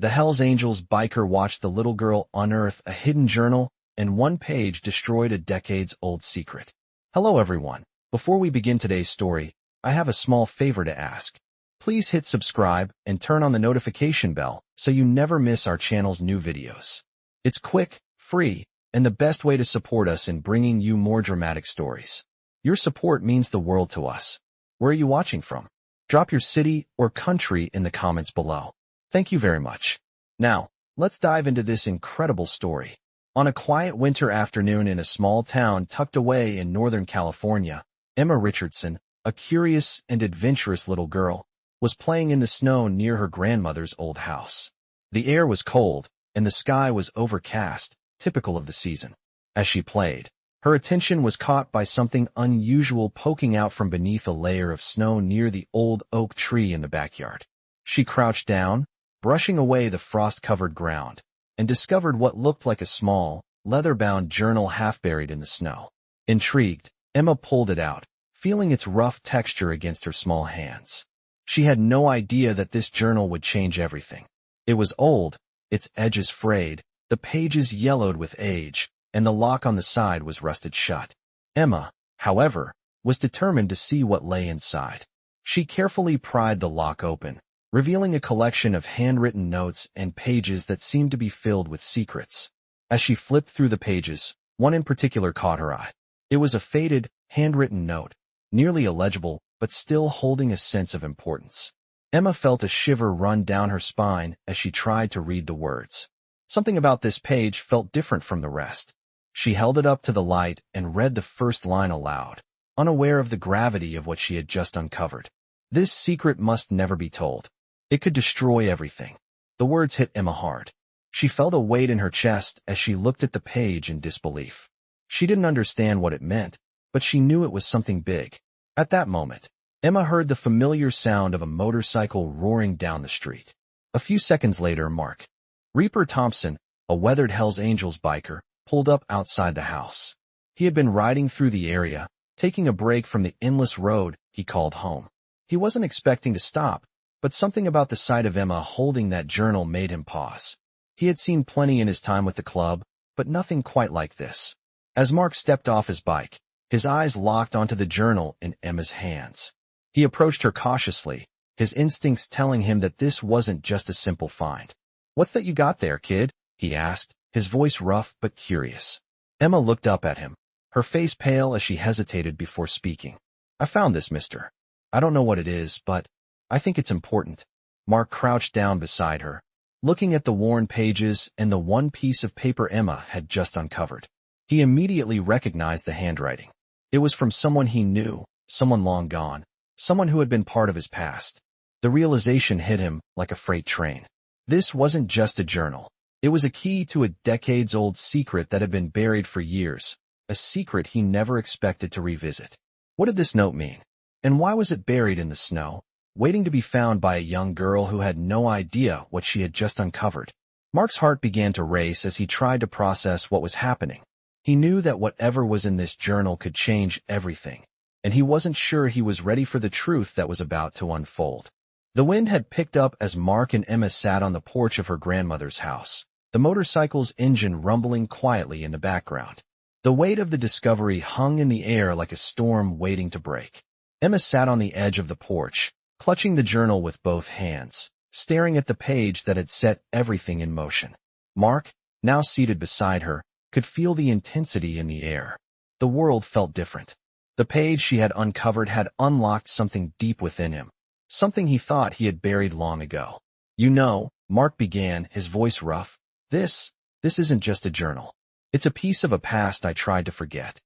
The Hells Angels biker watched the little girl unearth a hidden journal, and one page destroyed a decades-old secret. Hello everyone. Before we begin today's story, I have a small favor to ask. Please hit subscribe and turn on the notification bell so you never miss our channel's new videos. It's quick, free, and the best way to support us in bringing you more dramatic stories. Your support means the world to us. Where are you watching from? Drop your city or country in the comments below. Thank you very much. Now, let's dive into this incredible story. On a quiet winter afternoon in a small town tucked away in Northern California, Emma Richardson, a curious and adventurous little girl, was playing in the snow near her grandmother's old house. The air was cold, and the sky was overcast, typical of the season. As she played, her attention was caught by something unusual poking out from beneath a layer of snow near the old oak tree in the backyard. She crouched down, brushing away the frost-covered ground, and discovered what looked like a small, leather-bound journal half buried in the snow. Intrigued, Emma pulled it out, feeling its rough texture against her small hands. She had no idea that this journal would change everything. It was old, its edges frayed, the pages yellowed with age, and the lock on the side was rusted shut. Emma, however, was determined to see what lay inside. She carefully pried the lock open, revealing a collection of handwritten notes and pages that seemed to be filled with secrets. As she flipped through the pages, one in particular caught her eye. It was a faded, handwritten note, nearly illegible, but still holding a sense of importance. Emma felt a shiver run down her spine as she tried to read the words. Something about this page felt different from the rest. She held it up to the light and read the first line aloud, unaware of the gravity of what she had just uncovered. This secret must never be told. It could destroy everything. The words hit Emma hard. She felt a weight in her chest as she looked at the page in disbelief. She didn't understand what it meant, but she knew it was something big. At that moment, Emma heard the familiar sound of a motorcycle roaring down the street. A few seconds later, Mark Reaper Thompson, a weathered Hells Angels biker, pulled up outside the house. He had been riding through the area, taking a break from the endless road he called home. He wasn't expecting to stop, but something about the sight of Emma holding that journal made him pause. He had seen plenty in his time with the club, but nothing quite like this. As Mark stepped off his bike, his eyes locked onto the journal in Emma's hands. He approached her cautiously, his instincts telling him that this wasn't just a simple find. "What's that you got there, kid?" he asked, his voice rough but curious. Emma looked up at him, her face pale as she hesitated before speaking. "I found this, mister. I don't know what it is, but I think it's important." Mark crouched down beside her, looking at the worn pages and the one piece of paper Emma had just uncovered. He immediately recognized the handwriting. It was from someone he knew, someone long gone, someone who had been part of his past. The realization hit him like a freight train. This wasn't just a journal. It was a key to a decades-old secret that had been buried for years, a secret he never expected to revisit. What did this note mean? And why was it buried in the snow, waiting to be found by a young girl who had no idea what she had just uncovered? Mark's heart began to race as he tried to process what was happening. He knew that whatever was in this journal could change everything, and he wasn't sure he was ready for the truth that was about to unfold. The wind had picked up as Mark and Emma sat on the porch of her grandmother's house, the motorcycle's engine rumbling quietly in the background. The weight of the discovery hung in the air like a storm waiting to break. Emma sat on the edge of the porch, clutching the journal with both hands, staring at the page that had set everything in motion. Mark, now seated beside her, could feel the intensity in the air. The world felt different. The page she had uncovered had unlocked something deep within him, something he thought he had buried long ago. "You know," Mark began, his voice rough, This isn't just a journal. It's a piece of a past I tried to forget."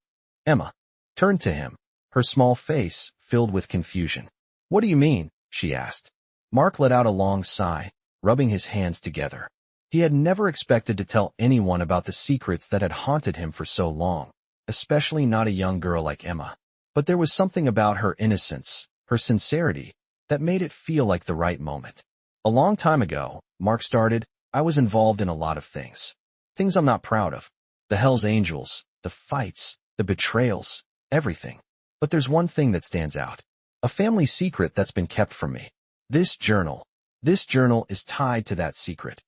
Emma turned to him, her small face filled with confusion. "What do you mean?" she asked. Mark let out a long sigh, rubbing his hands together. He had never expected to tell anyone about the secrets that had haunted him for so long, especially not a young girl like Emma. But there was something about her innocence, her sincerity, that made it feel like the right moment. "A long time ago," Mark started, "I was involved in a lot of things. Things I'm not proud of. The Hells Angels, the fights, the betrayals, everything. But there's one thing that stands out. A family secret that's been kept from me. This journal. This journal is tied to that secret.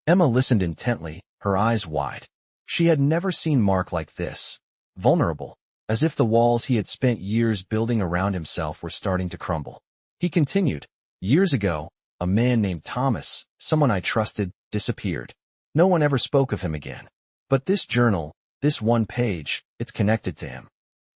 Emma listened intently, her eyes wide. She had never seen Mark like this, vulnerable, as if the walls he had spent years building around himself were starting to crumble. He continued, "Years ago, a man named Thomas, someone I trusted, disappeared. No one ever spoke of him again. But this journal, this one page, it's connected to him."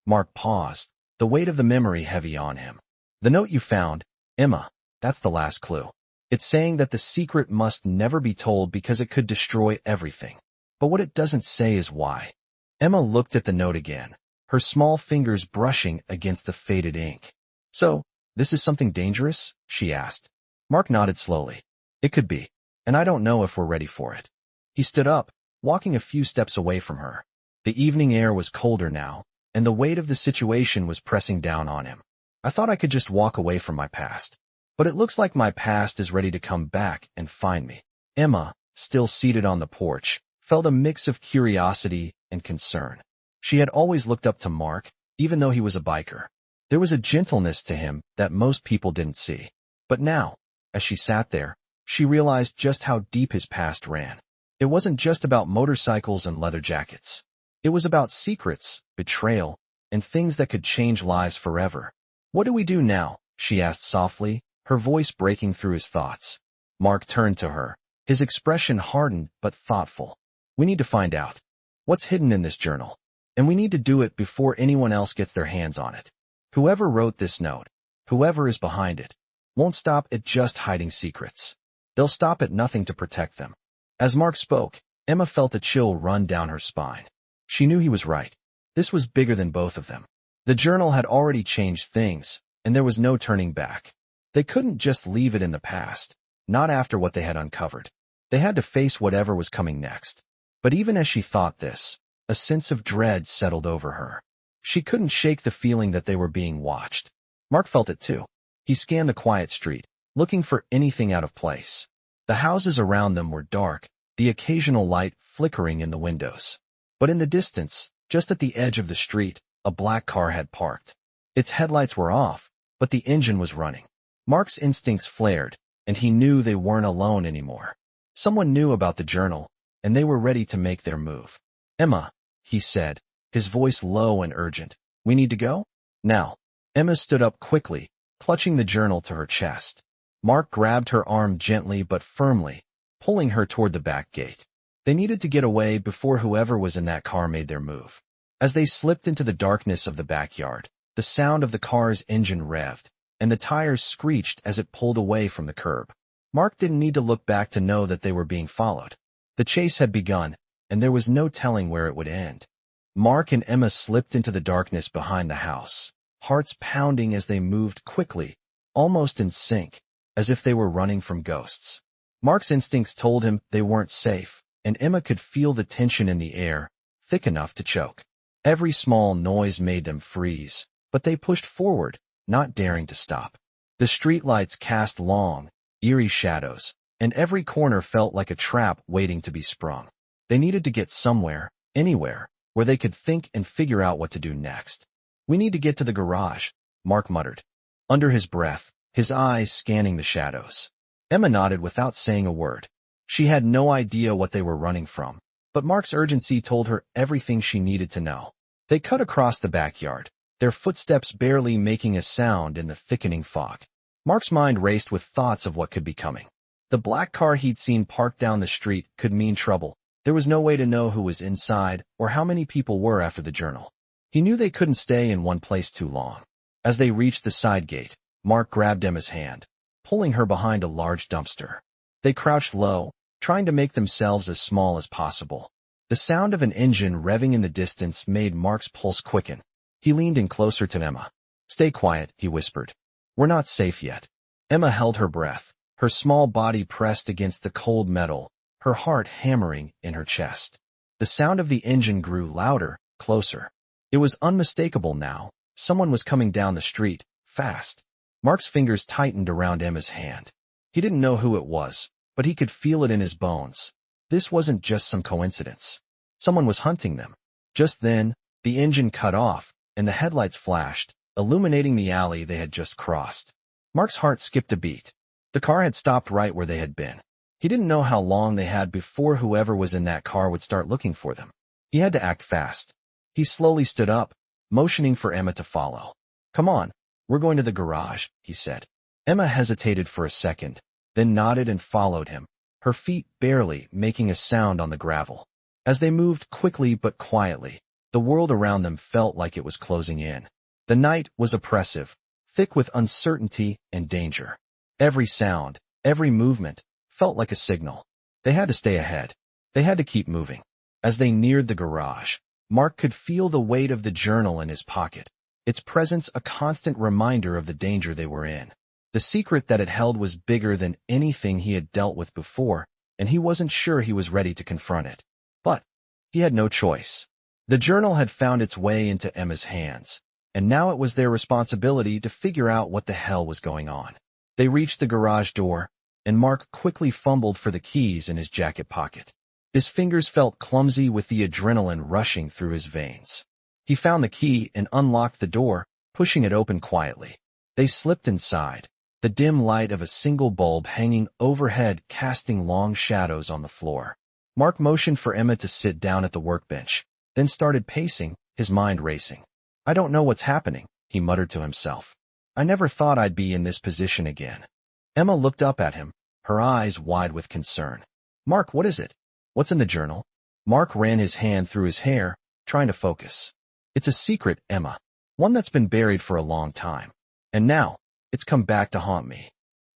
Mark paused, the weight of the memory heavy on him. "The note you found, Emma, that's the last clue. It's saying that the secret must never be told because it could destroy everything. But what it doesn't say is why." Emma looked at the note again, her small fingers brushing against the faded ink. "So, this is something dangerous?" she asked. Mark nodded slowly. "It could be, and I don't know if we're ready for it." He stood up, walking a few steps away from her. The evening air was colder now, and the weight of the situation was pressing down on him. "I thought I could just walk away from my past. But it looks like my past is ready to come back and find me." Emma, still seated on the porch, felt a mix of curiosity and concern. She had always looked up to Mark, even though he was a biker. There was a gentleness to him that most people didn't see. But now, as she sat there, she realized just how deep his past ran. It wasn't just about motorcycles and leather jackets. It was about secrets, betrayal, and things that could change lives forever. "What do we do now?" she asked softly, her voice breaking through his thoughts. Mark turned to her, his expression hardened but thoughtful. "We need to find out what's hidden in this journal, and we need to do it before anyone else gets their hands on it. Whoever wrote this note, whoever is behind it, won't stop at just hiding secrets. They'll stop at nothing to protect them." As Mark spoke, Emma felt a chill run down her spine. She knew he was right. This was bigger than both of them. The journal had already changed things, and there was no turning back. They couldn't just leave it in the past, not after what they had uncovered. They had to face whatever was coming next. But even as she thought this, a sense of dread settled over her. She couldn't shake the feeling that they were being watched. Mark felt it too. He scanned the quiet street, looking for anything out of place. The houses around them were dark, the occasional light flickering in the windows. But in the distance, just at the edge of the street, a black car had parked. Its headlights were off, but the engine was running. Mark's instincts flared, and he knew they weren't alone anymore. Someone knew about the journal, and they were ready to make their move. "Emma," he said, his voice low and urgent. "We need to go? Now." Emma stood up quickly, clutching the journal to her chest. Mark grabbed her arm gently but firmly, pulling her toward the back gate. They needed to get away before whoever was in that car made their move. As they slipped into the darkness of the backyard, the sound of the car's engine revved, and the tires screeched as it pulled away from the curb. Mark didn't need to look back to know that they were being followed. The chase had begun, and there was no telling where it would end. Mark and Emma slipped into the darkness behind the house, hearts pounding as they moved quickly, almost in sync, as if they were running from ghosts. Mark's instincts told him they weren't safe, and Emma could feel the tension in the air, thick enough to choke. Every small noise made them freeze, but they pushed forward, not daring to stop. The streetlights cast long, eerie shadows, and every corner felt like a trap waiting to be sprung. They needed to get somewhere, anywhere, where they could think and figure out what to do next. "We need to get to the garage," Mark muttered, under his breath, his eyes scanning the shadows. Emma nodded without saying a word. She had no idea what they were running from, but Mark's urgency told her everything she needed to know. They cut across the backyard, their footsteps barely making a sound in the thickening fog. Mark's mind raced with thoughts of what could be coming. The black car he'd seen parked down the street could mean trouble. There was no way to know who was inside or how many people were after the journal. He knew they couldn't stay in one place too long. As they reached the side gate, Mark grabbed Emma's hand, pulling her behind a large dumpster. They crouched low, trying to make themselves as small as possible. The sound of an engine revving in the distance made Mark's pulse quicken. He leaned in closer to Emma. "Stay quiet," he whispered. "We're not safe yet." Emma held her breath, her small body pressed against the cold metal, her heart hammering in her chest. The sound of the engine grew louder, closer. It was unmistakable now. Someone was coming down the street, fast. Mark's fingers tightened around Emma's hand. He didn't know who it was, but he could feel it in his bones. This wasn't just some coincidence. Someone was hunting them. Just then, the engine cut off, and the headlights flashed, illuminating the alley they had just crossed. Mark's heart skipped a beat. The car had stopped right where they had been. He didn't know how long they had before whoever was in that car would start looking for them. He had to act fast. He slowly stood up, motioning for Emma to follow. "Come on, we're going to the garage," he said. Emma hesitated for a second, then nodded and followed him, her feet barely making a sound on the gravel. As they moved quickly but quietly, the world around them felt like it was closing in. The night was oppressive, thick with uncertainty and danger. Every sound, every movement, felt like a signal. They had to stay ahead. They had to keep moving. As they neared the garage, Mark could feel the weight of the journal in his pocket, its presence a constant reminder of the danger they were in. The secret that it held was bigger than anything he had dealt with before, and he wasn't sure he was ready to confront it. But he had no choice. The journal had found its way into Emma's hands, and now it was their responsibility to figure out what the hell was going on. They reached the garage door, and Mark quickly fumbled for the keys in his jacket pocket. His fingers felt clumsy with the adrenaline rushing through his veins. He found the key and unlocked the door, pushing it open quietly. They slipped inside, the dim light of a single bulb hanging overhead casting long shadows on the floor. Mark motioned for Emma to sit down at the workbench, then started pacing, his mind racing. "I don't know what's happening," he muttered to himself. "I never thought I'd be in this position again." Emma looked up at him, her eyes wide with concern. "Mark, what is it? What's in the journal?" Mark ran his hand through his hair, trying to focus. "It's a secret, Emma. One that's been buried for a long time. And now, it's come back to haunt me."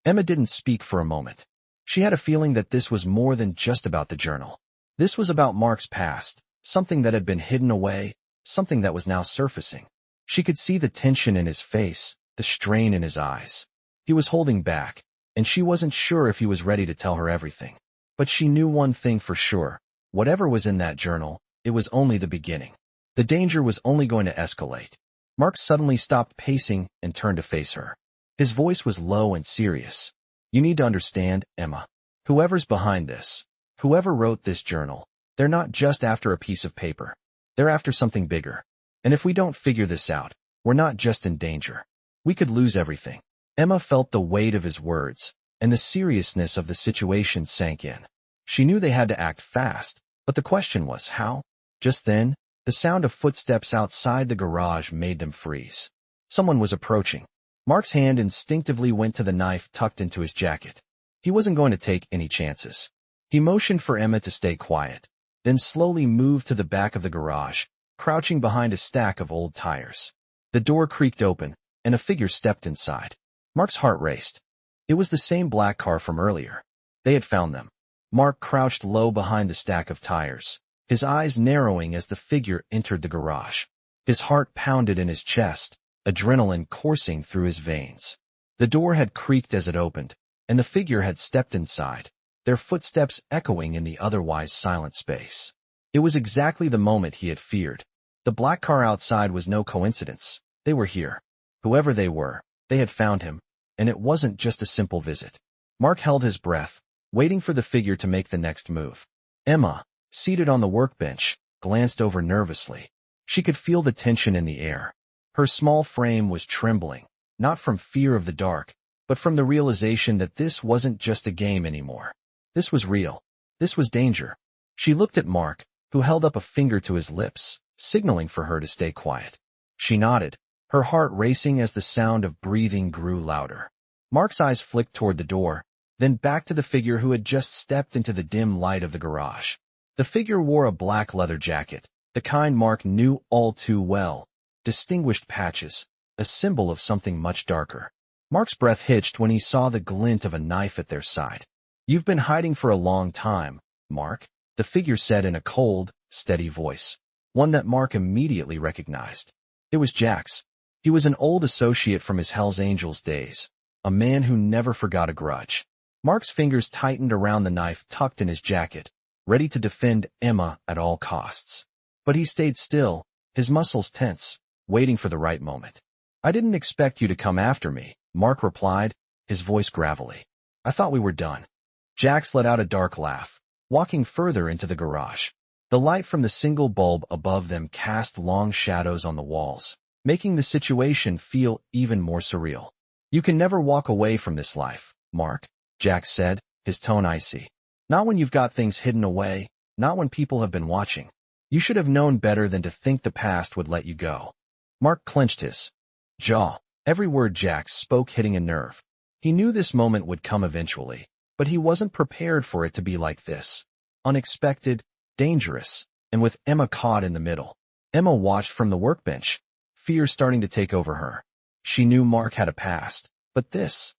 Emma didn't speak for a moment. She had a feeling that this was more than just about the journal. This was about Mark's past, something that had been hidden away, something that was now surfacing. She could see the tension in his face, the strain in his eyes. He was holding back, and she wasn't sure if he was ready to tell her everything. But she knew one thing for sure. Whatever was in that journal, it was only the beginning. The danger was only going to escalate. Mark suddenly stopped pacing and turned to face her. His voice was low and serious. "You need to understand, Emma. Whoever's behind this, whoever wrote this journal, they're not just after a piece of paper. They're after something bigger. And if we don't figure this out, we're not just in danger. We could lose everything." Emma felt the weight of his words, and the seriousness of the situation sank in. She knew they had to act fast, but the question was how? Just then, the sound of footsteps outside the garage made them freeze. Someone was approaching. Mark's hand instinctively went to the knife tucked into his jacket. He wasn't going to take any chances. He motioned for Emma to stay quiet, then slowly moved to the back of the garage, crouching behind a stack of old tires. The door creaked open, and a figure stepped inside. Mark's heart raced. It was the same black car from earlier. They had found them. Mark crouched low behind the stack of tires, his eyes narrowing as the figure entered the garage. His heart pounded in his chest, adrenaline coursing through his veins. The door had creaked as it opened, and the figure had stepped inside, their footsteps echoing in the otherwise silent space. It was exactly the moment he had feared. The black car outside was no coincidence. They were here. Whoever they were, they had found him, and it wasn't just a simple visit. Mark held his breath, waiting for the figure to make the next move. Emma, seated on the workbench, glanced over nervously. She could feel the tension in the air. Her small frame was trembling, not from fear of the dark, but from the realization that this wasn't just a game anymore. This was real. This was danger. She looked at Mark, who held up a finger to his lips, signaling for her to stay quiet. She nodded, her heart racing as the sound of breathing grew louder. Mark's eyes flicked toward the door, then back to the figure who had just stepped into the dim light of the garage. The figure wore a black leather jacket, the kind Mark knew all too well. Distinguished patches, a symbol of something much darker. Mark's breath hitched when he saw the glint of a knife at their side. "You've been hiding for a long time, Mark," the figure said in a cold, steady voice, one that Mark immediately recognized. It was Jax. He was an old associate from his Hells Angels days, a man who never forgot a grudge. Mark's fingers tightened around the knife tucked in his jacket, ready to defend Emma at all costs. But he stayed still, his muscles tense, waiting for the right moment. "I didn't expect you to come after me," Mark replied, his voice gravelly. "I thought we were done." Jax let out a dark laugh, walking further into the garage. The light from the single bulb above them cast long shadows on the walls, making the situation feel even more surreal. "You can never walk away from this life," Mark, Jack said, his tone icy. Not when you've got things hidden away, not when people have been watching. You should have known better than to think the past would let you go. Mark clenched his jaw, every word Jack spoke hitting a nerve. He knew this moment would come eventually, but he wasn't prepared for it to be like this. Unexpected, dangerous, and with Emma caught in the middle. Emma watched from the workbench, fear starting to take over her. She knew Mark had a past, but this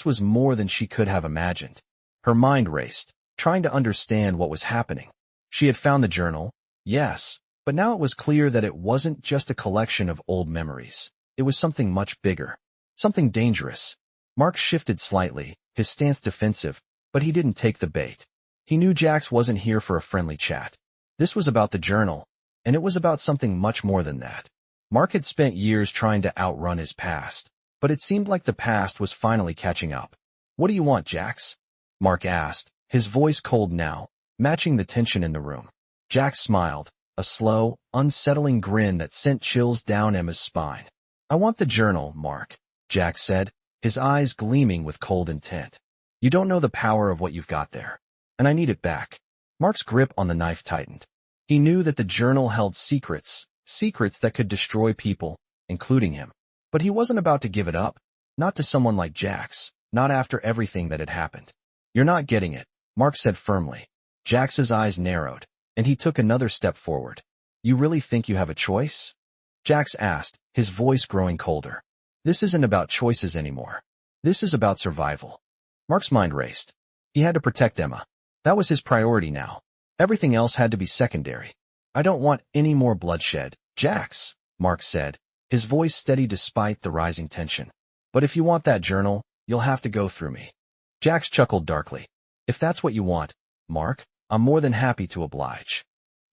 was more than she could have imagined. Her mind raced, trying to understand what was happening. She had found the journal, yes, but now it was clear that it wasn't just a collection of old memories. It was something much bigger, something dangerous. Mark shifted slightly, his stance defensive, but he didn't take the bait. He knew Jax wasn't here for a friendly chat. This was about the journal, and it was about something much more than that. Mark had spent years trying to outrun his past, but it seemed like the past was finally catching up. What do you want, Jax? Mark asked, his voice cold now, matching the tension in the room. Jax smiled, a slow, unsettling grin that sent chills down Emma's spine. I want the journal, Mark, Jax said, his eyes gleaming with cold intent. You don't know the power of what you've got there, and I need it back. Mark's grip on the knife tightened. He knew that the journal held secrets that could destroy people, including him. But he wasn't about to give it up, not to someone like Jax, not after everything that had happened. You're not getting it, Mark said firmly. Jax's eyes narrowed, and he took another step forward. You really think you have a choice? Jax asked, his voice growing colder. This isn't about choices anymore. This is about survival. Mark's mind raced. He had to protect Emma. That was his priority now. Everything else had to be secondary. I don't want any more bloodshed, Jax, Mark said, his voice steady despite the rising tension. But if you want that journal, you'll have to go through me. Jax chuckled darkly. If that's what you want, Mark, I'm more than happy to oblige.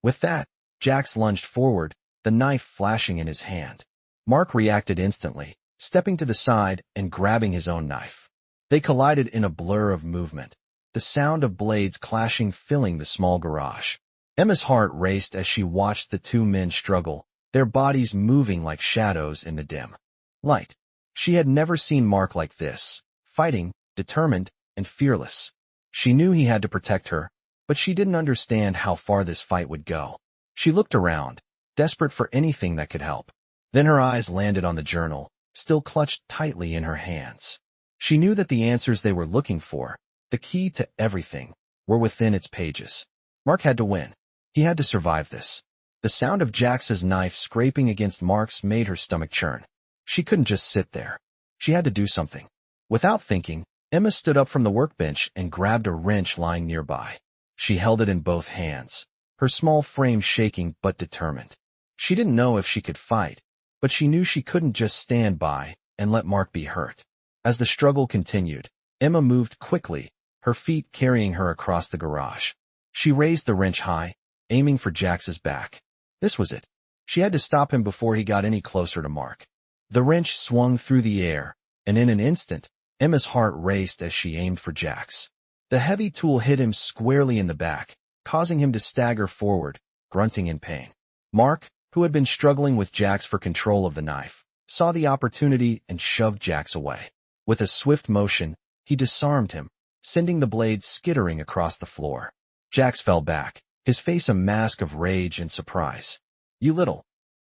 With that, Jax lunged forward, the knife flashing in his hand. Mark reacted instantly, stepping to the side and grabbing his own knife. They collided in a blur of movement, the sound of blades clashing filling the small garage. Emma's heart raced as she watched the two men struggle, their bodies moving like shadows in the dim light. She had never seen Mark like this, fighting, determined, and fearless. She knew he had to protect her, but she didn't understand how far this fight would go. She looked around, desperate for anything that could help. Then her eyes landed on the journal, still clutched tightly in her hands. She knew that the answers they were looking for, the key to everything, were within its pages. Mark had to win. He had to survive this. The sound of Jax's knife scraping against Mark's made her stomach churn. She couldn't just sit there. She had to do something. Without thinking, Emma stood up from the workbench and grabbed a wrench lying nearby. She held it in both hands, her small frame shaking but determined. She didn't know if she could fight, but she knew she couldn't just stand by and let Mark be hurt. As the struggle continued, Emma moved quickly, her feet carrying her across the garage. She raised the wrench high, aiming for Jax's back. This was it. She had to stop him before he got any closer to Mark. The wrench swung through the air, and in an instant, Emma's heart raced as she aimed for Jax. The heavy tool hit him squarely in the back, causing him to stagger forward, grunting in pain. Mark, who had been struggling with Jax for control of the knife, saw the opportunity and shoved Jax away. With a swift motion, he disarmed him, sending the blade skittering across the floor. Jax fell back, his face a mask of rage and surprise. You little.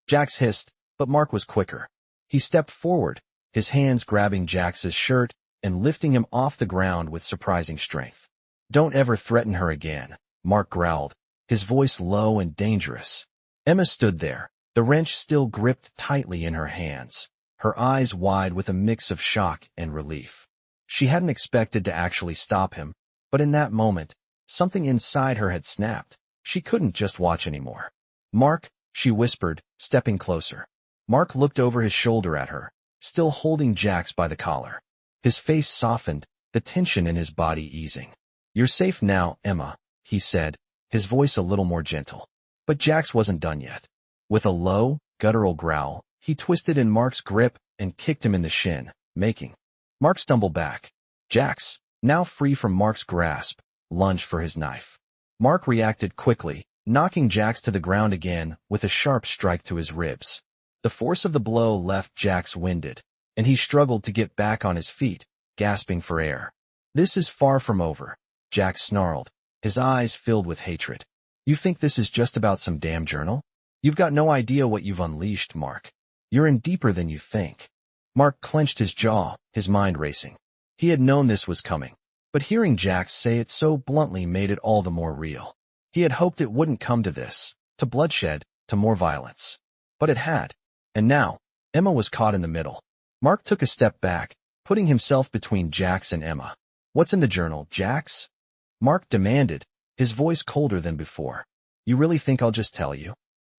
Jax hissed, but Mark was quicker. He stepped forward, his hands grabbing Jax's shirt and lifting him off the ground with surprising strength. Don't ever threaten her again, Mark growled, his voice low and dangerous. Emma stood there, the wrench still gripped tightly in her hands, her eyes wide with a mix of shock and relief. She hadn't expected to actually stop him, but in that moment, something inside her had snapped. She couldn't just watch anymore. Mark, she whispered, stepping closer. Mark looked over his shoulder at her, still holding Jax by the collar. His face softened, the tension in his body easing. You're safe now, Emma, he said, his voice a little more gentle. But Jax wasn't done yet. With a low, guttural growl, he twisted in Mark's grip and kicked him in the shin, making Mark stumble back. Jax, now free from Mark's grasp, lunged for his knife. Mark reacted quickly, knocking Jax to the ground again with a sharp strike to his ribs. The force of the blow left Jax winded, and he struggled to get back on his feet, gasping for air. This is far from over, Jack snarled, his eyes filled with hatred. You think this is just about some damn journal? You've got no idea what you've unleashed, Mark. You're in deeper than you think. Mark clenched his jaw, his mind racing. He had known this was coming, but hearing Jack say it so bluntly made it all the more real. He had hoped it wouldn't come to this, to bloodshed, to more violence. But it had. And now, Emma was caught in the middle. Mark took a step back, putting himself between Jax and Emma. What's in the journal, Jax? Mark demanded, his voice colder than before. You really think I'll just tell you?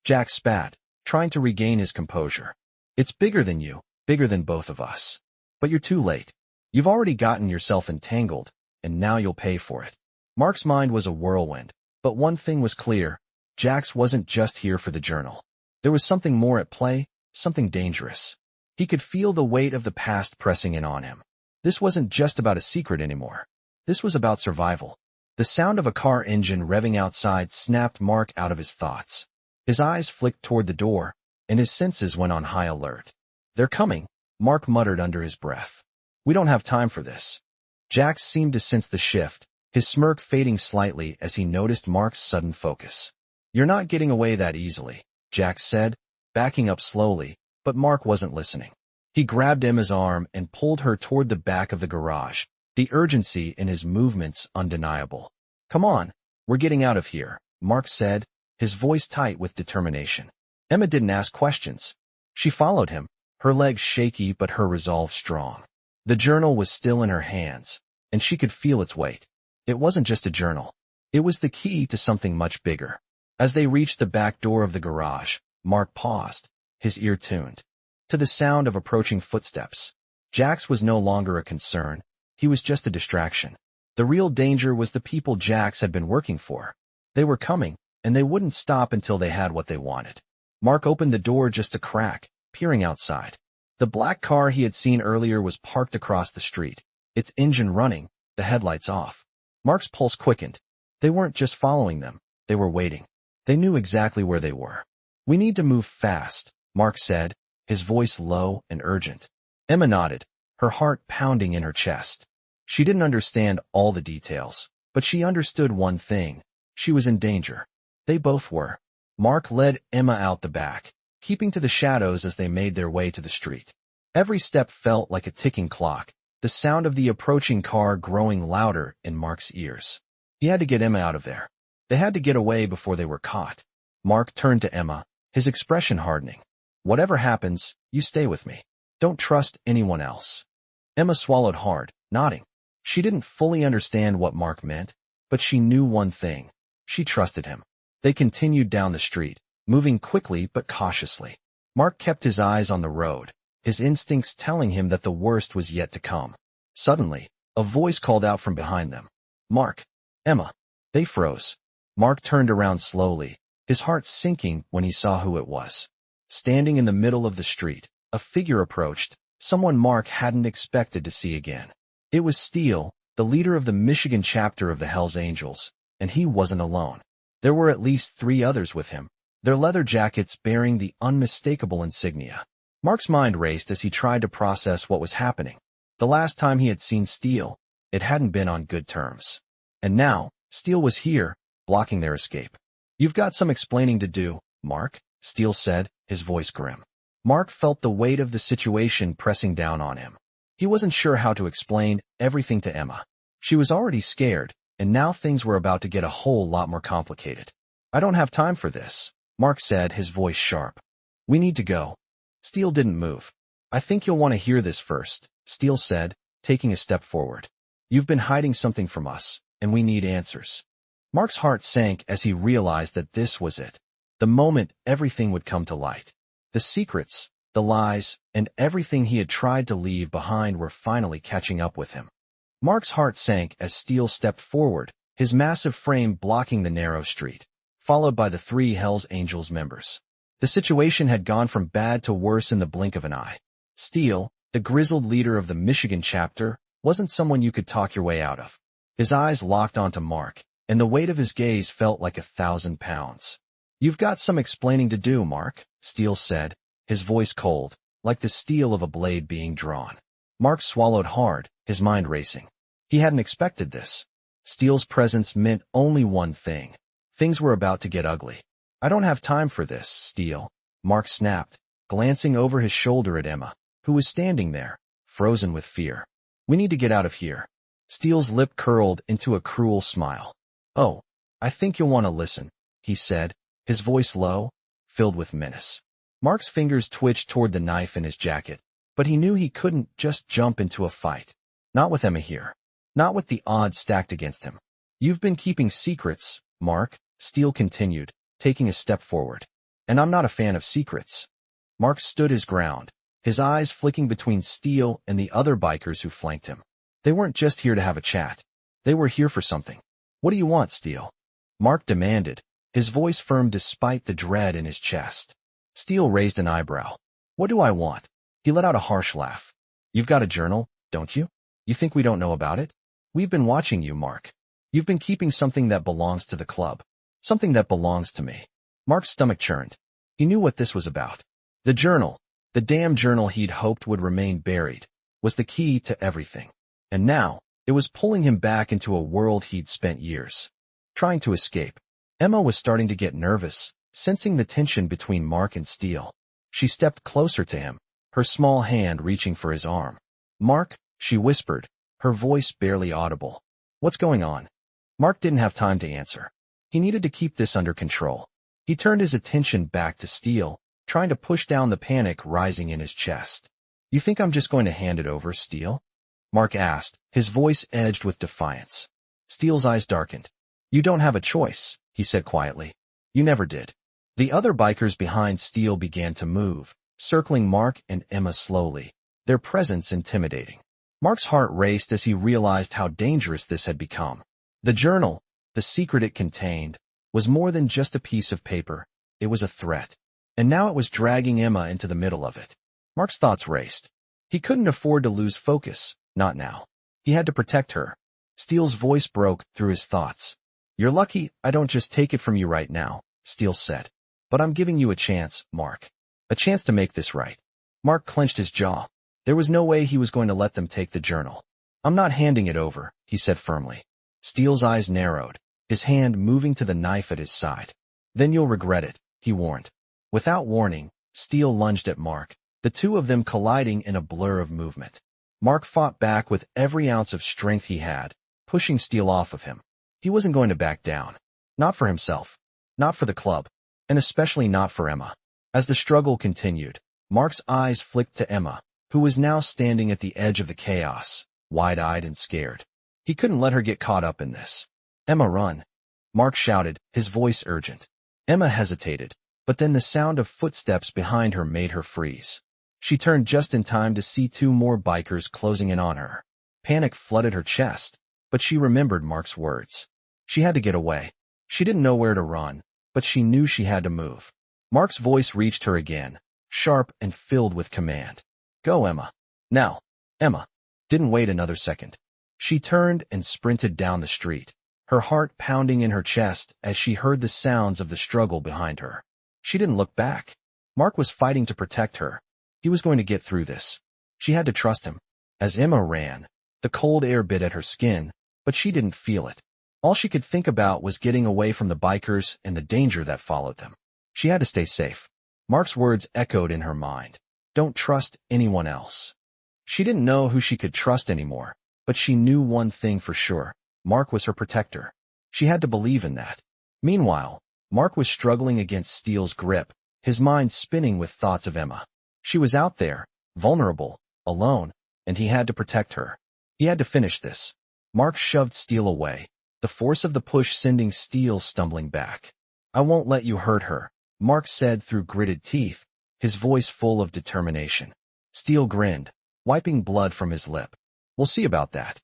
Jack spat, trying to regain his composure. It's bigger than you, bigger than both of us. But you're too late. You've already gotten yourself entangled, and now you'll pay for it. Mark's mind was a whirlwind, but one thing was clear. Jax wasn't just here for the journal. There was something more at play, something dangerous. He could feel the weight of the past pressing in on him. This wasn't just about a secret anymore. This was about survival. The sound of a car engine revving outside snapped Mark out of his thoughts. His eyes flicked toward the door, and his senses went on high alert. They're coming, Mark muttered under his breath. We don't have time for this. Jax seemed to sense the shift, his smirk fading slightly as he noticed Mark's sudden focus. You're not getting away that easily, Jax said, backing up slowly, but Mark wasn't listening. He grabbed Emma's arm and pulled her toward the back of the garage, the urgency in his movements undeniable. Come on, we're getting out of here, Mark said, his voice tight with determination. Emma didn't ask questions. She followed him, her legs shaky but her resolve strong. The journal was still in her hands, and she could feel its weight. It wasn't just a journal. It was the key to something much bigger. As they reached the back door of the garage, Mark paused, his ear tuned to the sound of approaching footsteps. Jax was no longer a concern. He was just a distraction. The real danger was the people Jax had been working for. They were coming, and they wouldn't stop until they had what they wanted. Mark opened the door just a crack, peering outside. The black car he had seen earlier was parked across the street, its engine running, the headlights off. Mark's pulse quickened. They weren't just following them, they were waiting. They knew exactly where they were. We need to move fast, Mark said, his voice low and urgent. Emma nodded, her heart pounding in her chest. She didn't understand all the details, but she understood one thing. She was in danger. They both were. Mark led Emma out the back, keeping to the shadows as they made their way to the street. Every step felt like a ticking clock, the sound of the approaching car growing louder in Mark's ears. He had to get Emma out of there. They had to get away before they were caught. Mark turned to Emma, his expression hardening. Whatever happens, you stay with me. Don't trust anyone else. Emma swallowed hard, nodding. She didn't fully understand what Mark meant, but she knew one thing. She trusted him. They continued down the street, moving quickly but cautiously. Mark kept his eyes on the road, his instincts telling him that the worst was yet to come. Suddenly, a voice called out from behind them. Mark, Emma. They froze. Mark turned around slowly, his heart sinking when he saw who it was. Standing in the middle of the street, a figure approached, someone Mark hadn't expected to see again. It was Steele, the leader of the Michigan chapter of the Hells Angels, and he wasn't alone. There were at least 3 others with him, their leather jackets bearing the unmistakable insignia. Mark's mind raced as he tried to process what was happening. The last time he had seen Steele, it hadn't been on good terms. And now, Steele was here, blocking their escape. You've got some explaining to do, Mark, Steele said, his voice grim. Mark felt the weight of the situation pressing down on him. He wasn't sure how to explain everything to Emma. She was already scared, and now things were about to get a whole lot more complicated. I don't have time for this, Mark said, his voice sharp. We need to go. Steele didn't move. I think you'll want to hear this first, Steele said, taking a step forward. You've been hiding something from us, and we need answers. Mark's heart sank as he realized that this was it. The moment everything would come to light. The secrets, the lies, and everything he had tried to leave behind were finally catching up with him. Mark's heart sank as Steele stepped forward, his massive frame blocking the narrow street, followed by the 3 Hells Angels members. The situation had gone from bad to worse in the blink of an eye. Steele, the grizzled leader of the Michigan chapter, wasn't someone you could talk your way out of. His eyes locked onto Mark, and the weight of his gaze felt like 1,000 pounds. You've got some explaining to do, Mark, Steele said, his voice cold, like the steel of a blade being drawn. Mark swallowed hard, his mind racing. He hadn't expected this. Steele's presence meant only one thing. Things were about to get ugly. I don't have time for this, Steele, Mark snapped, glancing over his shoulder at Emma, who was standing there, frozen with fear. We need to get out of here. Steele's lip curled into a cruel smile. Oh, I think you'll want to listen, he said, his voice low, filled with menace. Mark's fingers twitched toward the knife in his jacket, but he knew he couldn't just jump into a fight. Not with Emma here. Not with the odds stacked against him. You've been keeping secrets, Mark, Steele continued, taking a step forward. And I'm not a fan of secrets. Mark stood his ground, his eyes flicking between Steele and the other bikers who flanked him. They weren't just here to have a chat. They were here for something. What do you want, Steele? Mark demanded, his voice firm despite the dread in his chest. Steele raised an eyebrow. What do I want? He let out a harsh laugh. You've got a journal, don't you? You think we don't know about it? We've been watching you, Mark. You've been keeping something that belongs to the club. Something that belongs to me. Mark's stomach churned. He knew what this was about. The journal, the damn journal he'd hoped would remain buried, was the key to everything. And now, it was pulling him back into a world he'd spent years trying to escape. Emma was starting to get nervous, sensing the tension between Mark and Steele. She stepped closer to him, her small hand reaching for his arm. Mark, she whispered, her voice barely audible. What's going on? Mark didn't have time to answer. He needed to keep this under control. He turned his attention back to Steele, trying to push down the panic rising in his chest. You think I'm just going to hand it over, Steele? Mark asked, his voice edged with defiance. Steele's eyes darkened. You don't have a choice, he said quietly. You never did. The other bikers behind Steele began to move, circling Mark and Emma slowly, their presence intimidating. Mark's heart raced as he realized how dangerous this had become. The journal, the secret it contained, was more than just a piece of paper. It was a threat. And now it was dragging Emma into the middle of it. Mark's thoughts raced. He couldn't afford to lose focus, not now. He had to protect her. Steele's voice broke through his thoughts. You're lucky I don't just take it from you right now, Steele said. But I'm giving you a chance, Mark. A chance to make this right. Mark clenched his jaw. There was no way he was going to let them take the journal. I'm not handing it over, he said firmly. Steele's eyes narrowed, his hand moving to the knife at his side. Then you'll regret it, he warned. Without warning, Steele lunged at Mark, the two of them colliding in a blur of movement. Mark fought back with every ounce of strength he had, pushing Steele off of him. He wasn't going to back down. Not for himself. Not for the club. And especially not for Emma. As the struggle continued, Mark's eyes flicked to Emma, who was now standing at the edge of the chaos, wide-eyed and scared. He couldn't let her get caught up in this. Emma, run. Mark shouted, his voice urgent. Emma hesitated, but then the sound of footsteps behind her made her freeze. She turned just in time to see two more bikers closing in on her. Panic flooded her chest, but she remembered Mark's words. She had to get away. She didn't know where to run, but she knew she had to move. Mark's voice reached her again, sharp and filled with command. Go, Emma. Now. Emma didn't wait another second. She turned and sprinted down the street, her heart pounding in her chest as she heard the sounds of the struggle behind her. She didn't look back. Mark was fighting to protect her. He was going to get through this. She had to trust him. As Emma ran, the cold air bit at her skin, but she didn't feel it. All she could think about was getting away from the bikers and the danger that followed them. She had to stay safe. Mark's words echoed in her mind. Don't trust anyone else. She didn't know who she could trust anymore, but she knew one thing for sure. Mark was her protector. She had to believe in that. Meanwhile, Mark was struggling against Steele's grip, his mind spinning with thoughts of Emma. She was out there, vulnerable, alone, and he had to protect her. He had to finish this. Mark shoved Steele away, the force of the push sending Steele stumbling back. I won't let you hurt her, Mark said through gritted teeth, his voice full of determination. Steele grinned, wiping blood from his lip. We'll see about that.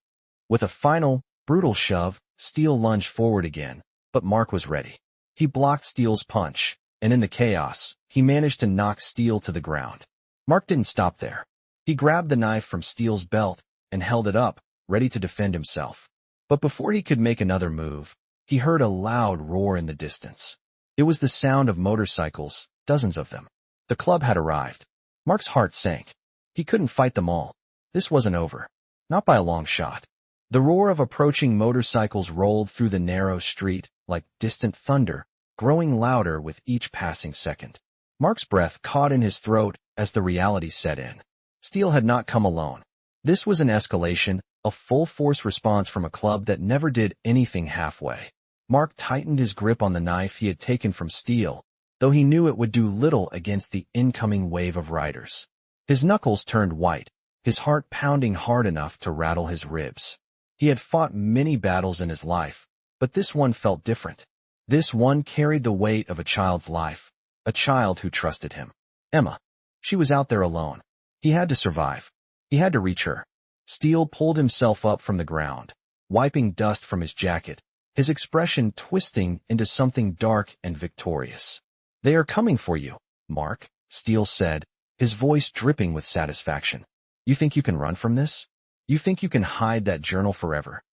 With a final, brutal shove, Steele lunged forward again, but Mark was ready. He blocked Steele's punch, and in the chaos, he managed to knock Steele to the ground. Mark didn't stop there. He grabbed the knife from Steele's belt and held it up, ready to defend himself. But before he could make another move, he heard a loud roar in the distance. It was the sound of motorcycles, dozens of them. The club had arrived. Mark's heart sank. He couldn't fight them all. This wasn't over. Not by a long shot. The roar of approaching motorcycles rolled through the narrow street like distant thunder, growing louder with each passing second. Mark's breath caught in his throat as the reality set in. Steele had not come alone. This was an escalation, a full-force response from a club that never did anything halfway. Mark tightened his grip on the knife he had taken from Steele, though he knew it would do little against the incoming wave of riders. His knuckles turned white, his heart pounding hard enough to rattle his ribs. He had fought many battles in his life, but this one felt different. This one carried the weight of a child's life, a child who trusted him. Emma. She was out there alone. He had to survive. He had to reach her. Steele pulled himself up from the ground, wiping dust from his jacket, his expression twisting into something dark and victorious. "They are coming for you, Mark," Steele said, his voice dripping with satisfaction. "You think you can run from this? You think you can hide that journal forever?"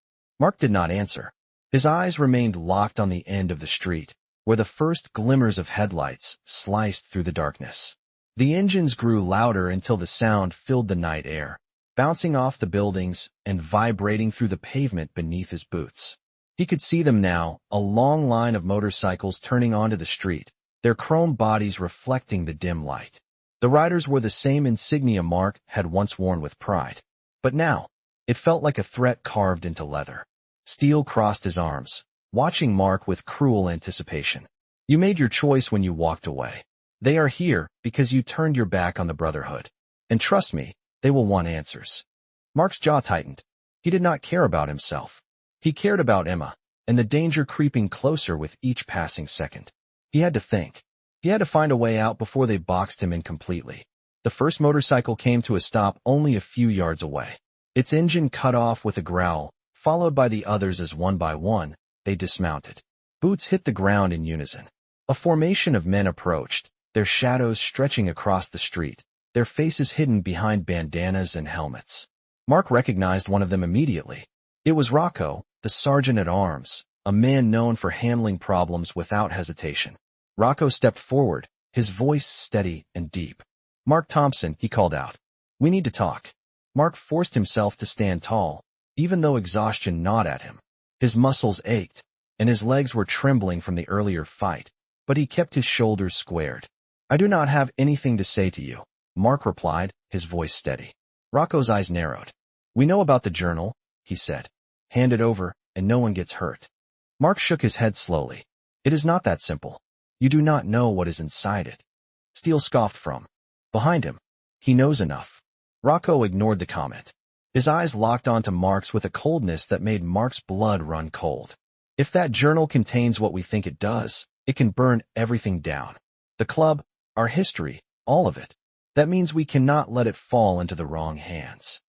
Mark did not answer. His eyes remained locked on the end of the street, where the first glimmers of headlights sliced through the darkness. The engines grew louder until the sound filled the night air, bouncing off the buildings and vibrating through the pavement beneath his boots. He could see them now, a long line of motorcycles turning onto the street, their chrome bodies reflecting the dim light. The riders wore the same insignia Mark had once worn with pride. But now, it felt like a threat carved into leather. Steele crossed his arms, watching Mark with cruel anticipation. "You made your choice when you walked away. They are here because you turned your back on the Brotherhood. And trust me, they will want answers." Mark's jaw tightened. He did not care about himself. He cared about Emma, and the danger creeping closer with each passing second. He had to think. He had to find a way out before they boxed him in completely. The first motorcycle came to a stop only a few yards away. Its engine cut off with a growl, followed by the others as one by one, they dismounted. Boots hit the ground in unison. A formation of men approached, their shadows stretching across the street, their faces hidden behind bandanas and helmets. Mark recognized one of them immediately. It was Rocco, the sergeant-at-arms, a man known for handling problems without hesitation. Rocco stepped forward, his voice steady and deep. "Mark Thompson," he called out. "We need to talk." Mark forced himself to stand tall, even though exhaustion gnawed at him. His muscles ached, and his legs were trembling from the earlier fight, but he kept his shoulders squared. "I do not have anything to say to you," Mark replied, his voice steady. Rocco's eyes narrowed. "We know about the journal," he said. "Hand it over, and no one gets hurt." Mark shook his head slowly. "It is not that simple. You do not know what is inside it." Steele scoffed from behind him. "He knows enough." Rocco ignored the comment. His eyes locked onto Mark's with a coldness that made Mark's blood run cold. "If that journal contains what we think it does, it can burn everything down. The club, our history, all of it. That means we cannot let it fall into the wrong hands."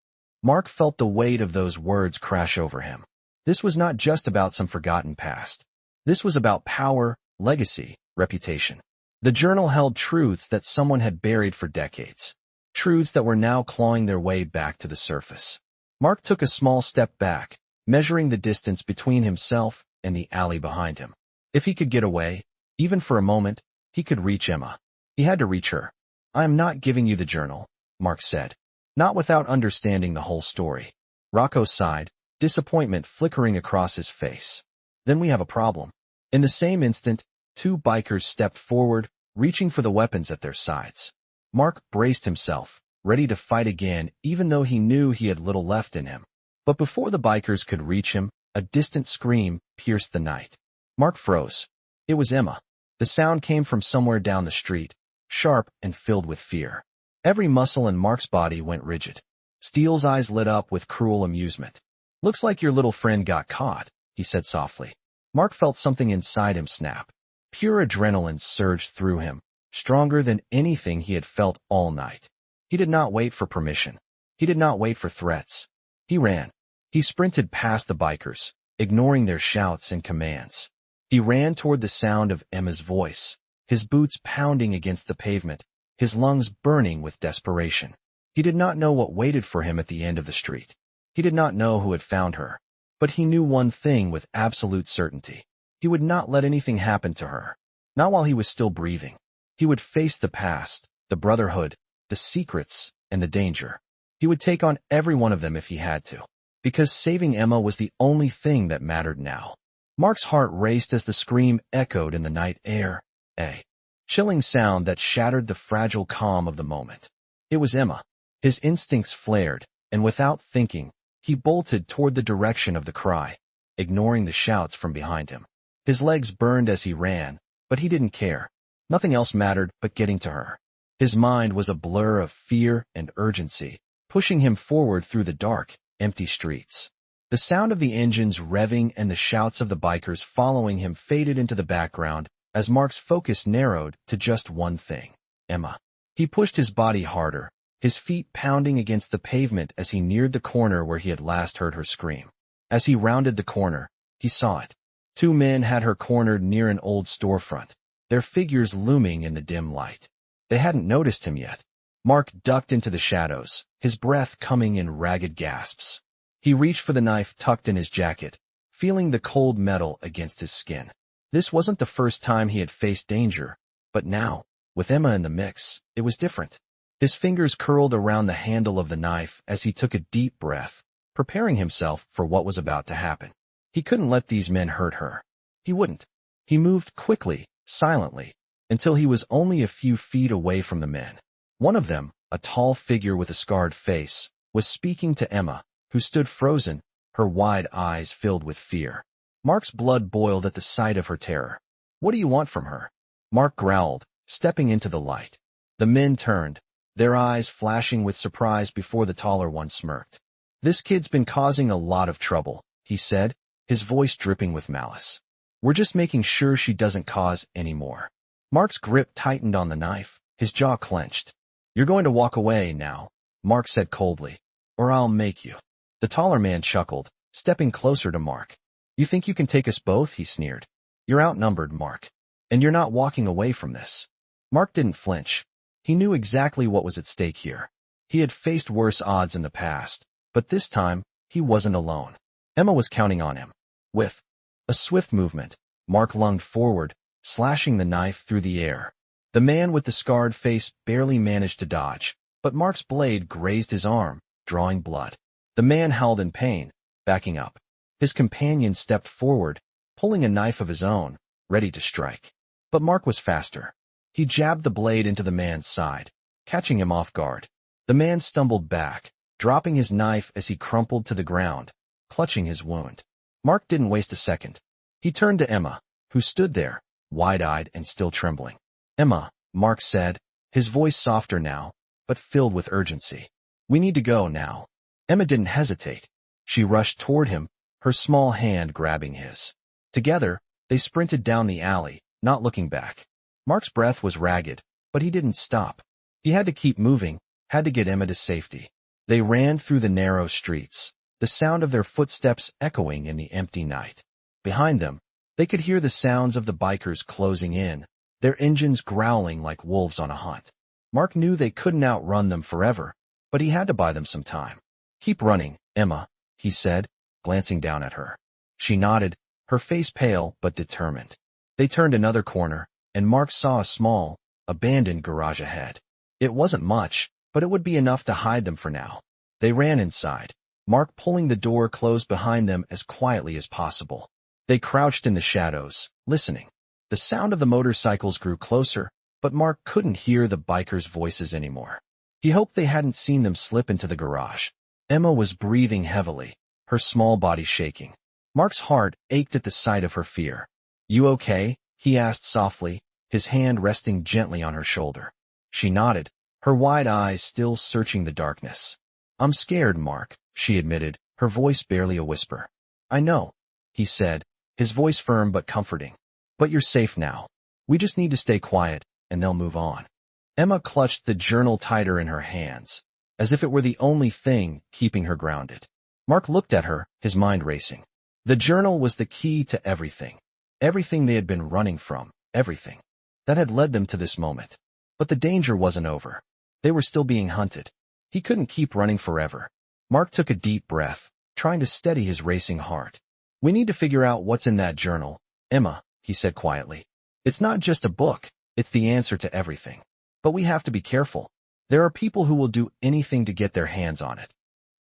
Mark felt the weight of those words crash over him. This was not just about some forgotten past. This was about power, legacy, reputation. The journal held truths that someone had buried for decades. Truths that were now clawing their way back to the surface. Mark took a small step back, measuring the distance between himself and the alley behind him. If he could get away, even for a moment, he could reach Emma. He had to reach her. "I am not giving you the journal," Mark said, not without understanding the whole story. Rocco sighed, disappointment flickering across his face. "Then we have a problem." In the same instant, two bikers stepped forward, reaching for the weapons at their sides. Mark braced himself, ready to fight again even though he knew he had little left in him. But before the bikers could reach him, a distant scream pierced the night. Mark froze. It was Emma. The sound came from somewhere down the street, sharp and filled with fear. Every muscle in Mark's body went rigid. Steele's eyes lit up with cruel amusement. "Looks like your little friend got caught," he said softly. Mark felt something inside him snap. Pure adrenaline surged through him, stronger than anything he had felt all night. He did not wait for permission. He did not wait for threats. He ran. He sprinted past the bikers, ignoring their shouts and commands. He ran toward the sound of Emma's voice, his boots pounding against the pavement, his lungs burning with desperation. He did not know what waited for him at the end of the street. He did not know who had found her. But he knew one thing with absolute certainty. He would not let anything happen to her. Not while he was still breathing. He would face the past, the Brotherhood, the secrets, and the danger. He would take on every one of them if he had to. because saving Emma was the only thing that mattered now. Mark's heart raced as the scream echoed in the night air, a chilling sound that shattered the fragile calm of the moment. It was Emma. His instincts flared, and without thinking, he bolted toward the direction of the cry, ignoring the shouts from behind him. His legs burned as he ran, but he didn't care. Nothing else mattered but getting to her. His mind was a blur of fear and urgency, pushing him forward through the dark, empty streets. The sound of the engines revving and the shouts of the bikers following him faded into the background as Mark's focus narrowed to just one thing: Emma. He pushed his body harder, his feet pounding against the pavement as he neared the corner where he had last heard her scream. As he rounded the corner, he saw it. Two men had her cornered near an old storefront, their figures looming in the dim light. They hadn't noticed him yet. Mark ducked into the shadows, his breath coming in ragged gasps. He reached for the knife tucked in his jacket, feeling the cold metal against his skin. This wasn't the first time he had faced danger, but now, with Emma in the mix, it was different. His fingers curled around the handle of the knife as he took a deep breath, preparing himself for what was about to happen. He couldn't let these men hurt her. He wouldn't. He moved quickly, silently, until he was only a few feet away from the men. One of them, a tall figure with a scarred face, was speaking to Emma, who stood frozen, her wide eyes filled with fear. Mark's blood boiled at the sight of her terror. "What do you want from her?" Mark growled, stepping into the light. The men turned, their eyes flashing with surprise before the taller one smirked. "This kid's been causing a lot of trouble," he said, his voice dripping with malice. "We're just making sure she doesn't cause any more." Mark's grip tightened on the knife, his jaw clenched. "You're going to walk away now," Mark said coldly, "or I'll make you." The taller man chuckled, stepping closer to Mark. "You think you can take us both?" he sneered. "You're outnumbered, Mark. And you're not walking away from this." Mark didn't flinch. He knew exactly what was at stake here. He had faced worse odds in the past, but this time, he wasn't alone. Emma was counting on him. With a swift movement, Mark lunged forward, slashing the knife through the air. The man with the scarred face barely managed to dodge, but Mark's blade grazed his arm, drawing blood. The man howled in pain, backing up. His companion stepped forward, pulling a knife of his own, ready to strike. But Mark was faster. He jabbed the blade into the man's side, catching him off guard. The man stumbled back, dropping his knife as he crumpled to the ground, clutching his wound. Mark didn't waste a second. He turned to Emma, who stood there, wide-eyed and still trembling. "Emma," Mark said, his voice softer now, but filled with urgency. "We need to go now." Emma didn't hesitate. She rushed toward him, her small hand grabbing his. Together, they sprinted down the alley, not looking back. Mark's breath was ragged, but he didn't stop. He had to keep moving, had to get Emma to safety. They ran through the narrow streets, the sound of their footsteps echoing in the empty night. Behind them, they could hear the sounds of the bikers closing in, their engines growling like wolves on a hunt. Mark knew they couldn't outrun them forever, but he had to buy them some time. "Keep running, Emma," he said, glancing down at her. She nodded, her face pale but determined. They turned another corner, and Mark saw a small, abandoned garage ahead. It wasn't much, but it would be enough to hide them for now. They ran inside, Mark pulling the door closed behind them as quietly as possible. They crouched in the shadows, listening. The sound of the motorcycles grew closer, but Mark couldn't hear the bikers' voices anymore. He hoped they hadn't seen them slip into the garage. Emma was breathing heavily, her small body shaking. Mark's heart ached at the sight of her fear. "You okay?" he asked softly, his hand resting gently on her shoulder. She nodded, her wide eyes still searching the darkness. "I'm scared, Mark," she admitted, her voice barely a whisper. "I know," he said, his voice firm but comforting. "But you're safe now. We just need to stay quiet, and they'll move on." Emma clutched the journal tighter in her hands, as if it were the only thing keeping her grounded. Mark looked at her, his mind racing. The journal was the key to everything. Everything they had been running from, everything that had led them to this moment. But the danger wasn't over. They were still being hunted. He couldn't keep running forever. Mark took a deep breath, trying to steady his racing heart. "We need to figure out what's in that journal, Emma," he said quietly. "It's not just a book, it's the answer to everything. But we have to be careful. There are people who will do anything to get their hands on it."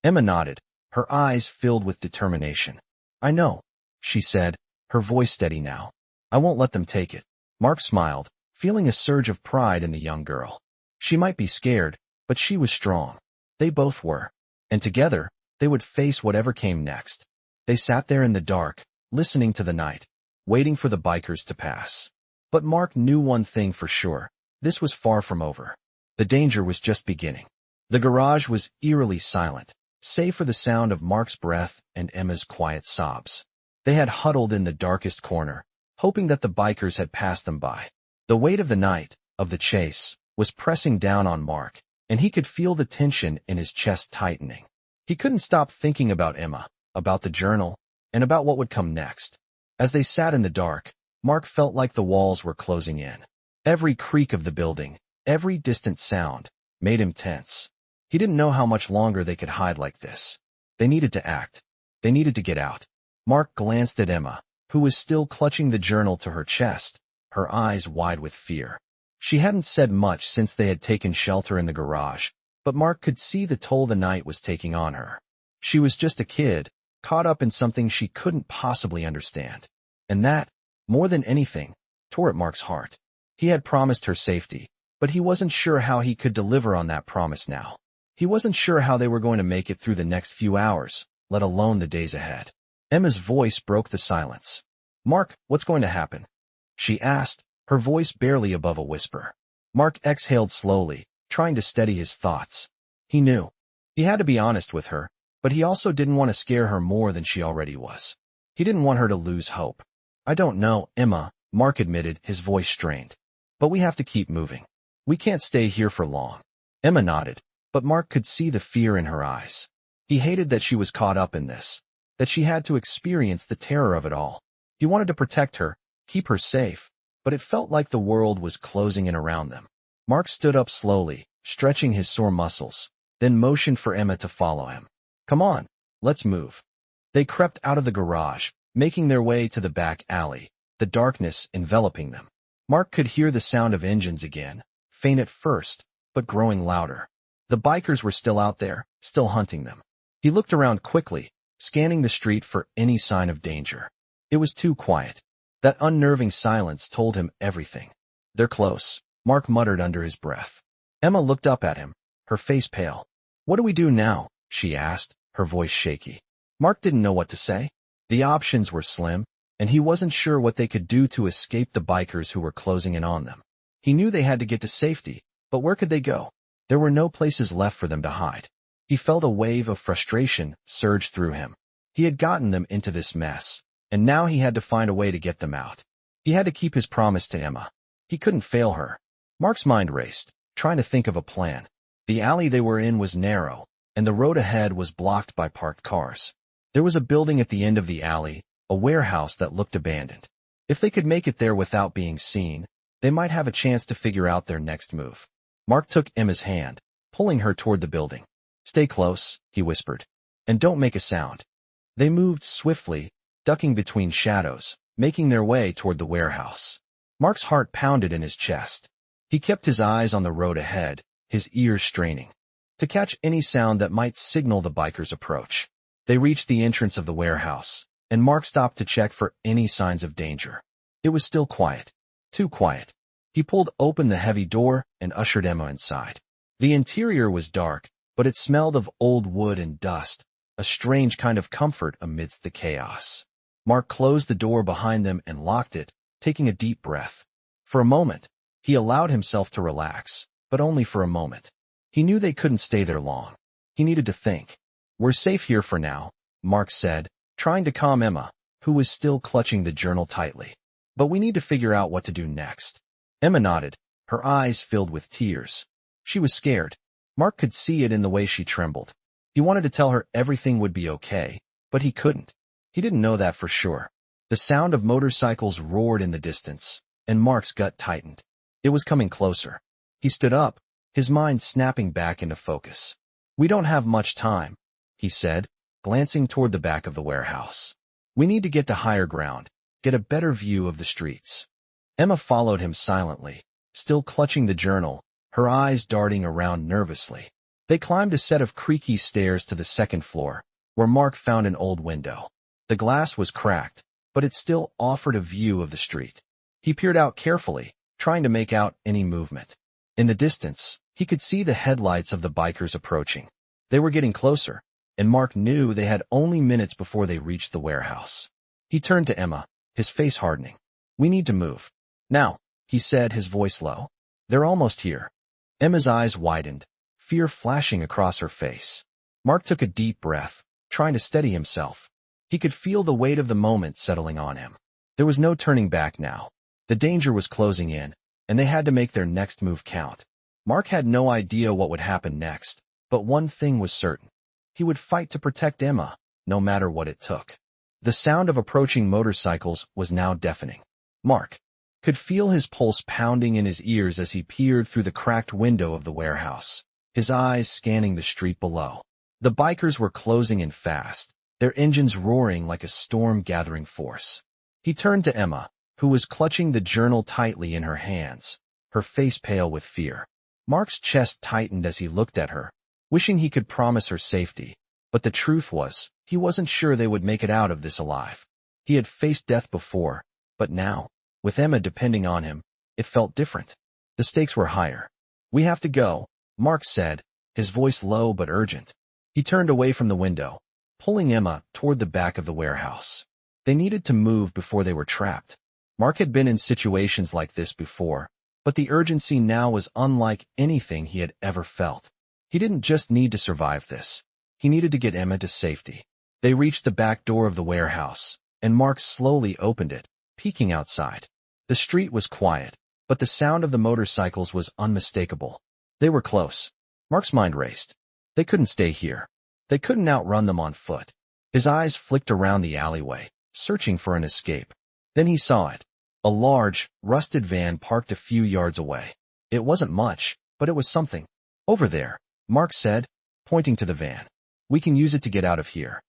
Emma nodded, her eyes filled with determination. "I know," she said, her voice steady now. "I won't let them take it." Mark smiled, feeling a surge of pride in the young girl. She might be scared, but she was strong. They both were. And together, they would face whatever came next. They sat there in the dark, listening to the night, waiting for the bikers to pass. But Mark knew one thing for sure. This was far from over. The danger was just beginning. The garage was eerily silent, save for the sound of Mark's breath and Emma's quiet sobs. They had huddled in the darkest corner, hoping that the bikers had passed them by. The weight of the night, of the chase, was pressing down on Mark, and he could feel the tension in his chest tightening. He couldn't stop thinking about Emma, about the journal, and about what would come next. As they sat in the dark, Mark felt like the walls were closing in. Every creak of the building, every distant sound, made him tense. He didn't know how much longer they could hide like this. They needed to act. They needed to get out. Mark glanced at Emma, who was still clutching the journal to her chest, her eyes wide with fear. She hadn't said much since they had taken shelter in the garage, but Mark could see the toll the night was taking on her. She was just a kid, caught up in something she couldn't possibly understand. And that, more than anything, tore at Mark's heart. He had promised her safety, but he wasn't sure how he could deliver on that promise now. He wasn't sure how they were going to make it through the next few hours, let alone the days ahead. Emma's voice broke the silence. "Mark, what's going to happen?" she asked, her voice barely above a whisper. Mark exhaled slowly, trying to steady his thoughts. He knew. He had to be honest with her, but he also didn't want to scare her more than she already was. He didn't want her to lose hope. "I don't know, Emma," Mark admitted, his voice strained. "But we have to keep moving. We can't stay here for long." Emma nodded, but Mark could see the fear in her eyes. He hated that she was caught up in this, that she had to experience the terror of it all. He wanted to protect her, keep her safe, but it felt like the world was closing in around them. Mark stood up slowly, stretching his sore muscles, then motioned for Emma to follow him. "Come on, let's move." They crept out of the garage, making their way to the back alley, the darkness enveloping them. Mark could hear the sound of engines again, faint at first, but growing louder. The bikers were still out there, still hunting them. He looked around quickly, scanning the street for any sign of danger. It was too quiet. That unnerving silence told him everything. "They're close," Mark muttered under his breath. Emma looked up at him, her face pale. "What do we do now?" she asked, her voice shaky. Mark didn't know what to say. The options were slim, and he wasn't sure what they could do to escape the bikers who were closing in on them. He knew they had to get to safety, but where could they go? There were no places left for them to hide. He felt a wave of frustration surge through him. He had gotten them into this mess, and now he had to find a way to get them out. He had to keep his promise to Emma. He couldn't fail her. Mark's mind raced, trying to think of a plan. The alley they were in was narrow, and the road ahead was blocked by parked cars. There was a building at the end of the alley, a warehouse that looked abandoned. If they could make it there without being seen, they might have a chance to figure out their next move. Mark took Emma's hand, pulling her toward the building. "Stay close," he whispered, "and don't make a sound." They moved swiftly, ducking between shadows, making their way toward the warehouse. Mark's heart pounded in his chest. He kept his eyes on the road ahead, his ears straining, to catch any sound that might signal the bikers' approach. They reached the entrance of the warehouse, and Mark stopped to check for any signs of danger. It was still quiet. Too quiet. He pulled open the heavy door and ushered Emma inside. The interior was dark, but it smelled of old wood and dust, a strange kind of comfort amidst the chaos. Mark closed the door behind them and locked it, taking a deep breath. For a moment, he allowed himself to relax, but only for a moment. He knew they couldn't stay there long. He needed to think. "We're safe here for now," Mark said, trying to calm Emma, who was still clutching the journal tightly. "But we need to figure out what to do next." Emma nodded, her eyes filled with tears. She was scared. Mark could see it in the way she trembled. He wanted to tell her everything would be okay, but he couldn't. He didn't know that for sure. The sound of motorcycles roared in the distance, and Mark's gut tightened. It was coming closer. He stood up, his mind snapping back into focus. "We don't have much time," he said, glancing toward the back of the warehouse. "We need to get to higher ground, get a better view of the streets." Emma followed him silently, still clutching the journal, her eyes darting around nervously. They climbed a set of creaky stairs to the second floor, where Mark found an old window. The glass was cracked, but it still offered a view of the street. He peered out carefully, trying to make out any movement. In the distance, he could see the headlights of the bikers approaching. They were getting closer, and Mark knew they had only minutes before they reached the warehouse. He turned to Emma, his face hardening. "We need to move. Now," he said, his voice low. "They're almost here." Emma's eyes widened, fear flashing across her face. Mark took a deep breath, trying to steady himself. He could feel the weight of the moment settling on him. There was no turning back now. The danger was closing in, and they had to make their next move count. Mark had no idea what would happen next, but one thing was certain. He would fight to protect Emma, no matter what it took. The sound of approaching motorcycles was now deafening. Mark could feel his pulse pounding in his ears as he peered through the cracked window of the warehouse, his eyes scanning the street below. The bikers were closing in fast, their engines roaring like a storm-gathering force. He turned to Emma, who was clutching the journal tightly in her hands, her face pale with fear. Mark's chest tightened as he looked at her, wishing he could promise her safety, but the truth was, he wasn't sure they would make it out of this alive. He had faced death before, but now, with Emma depending on him, it felt different. The stakes were higher. "We have to go," Mark said, his voice low but urgent. He turned away from the window, pulling Emma toward the back of the warehouse. They needed to move before they were trapped. Mark had been in situations like this before, but the urgency now was unlike anything he had ever felt. He didn't just need to survive this. He needed to get Emma to safety. They reached the back door of the warehouse, and Mark slowly opened it, peeking outside. The street was quiet, but the sound of the motorcycles was unmistakable. They were close. Mark's mind raced. They couldn't stay here. They couldn't outrun them on foot. His eyes flicked around the alleyway, searching for an escape. Then he saw it. A large, rusted van parked a few yards away. It wasn't much, but it was something. "Over there," Mark said, pointing to the van. "We can use it to get out of here."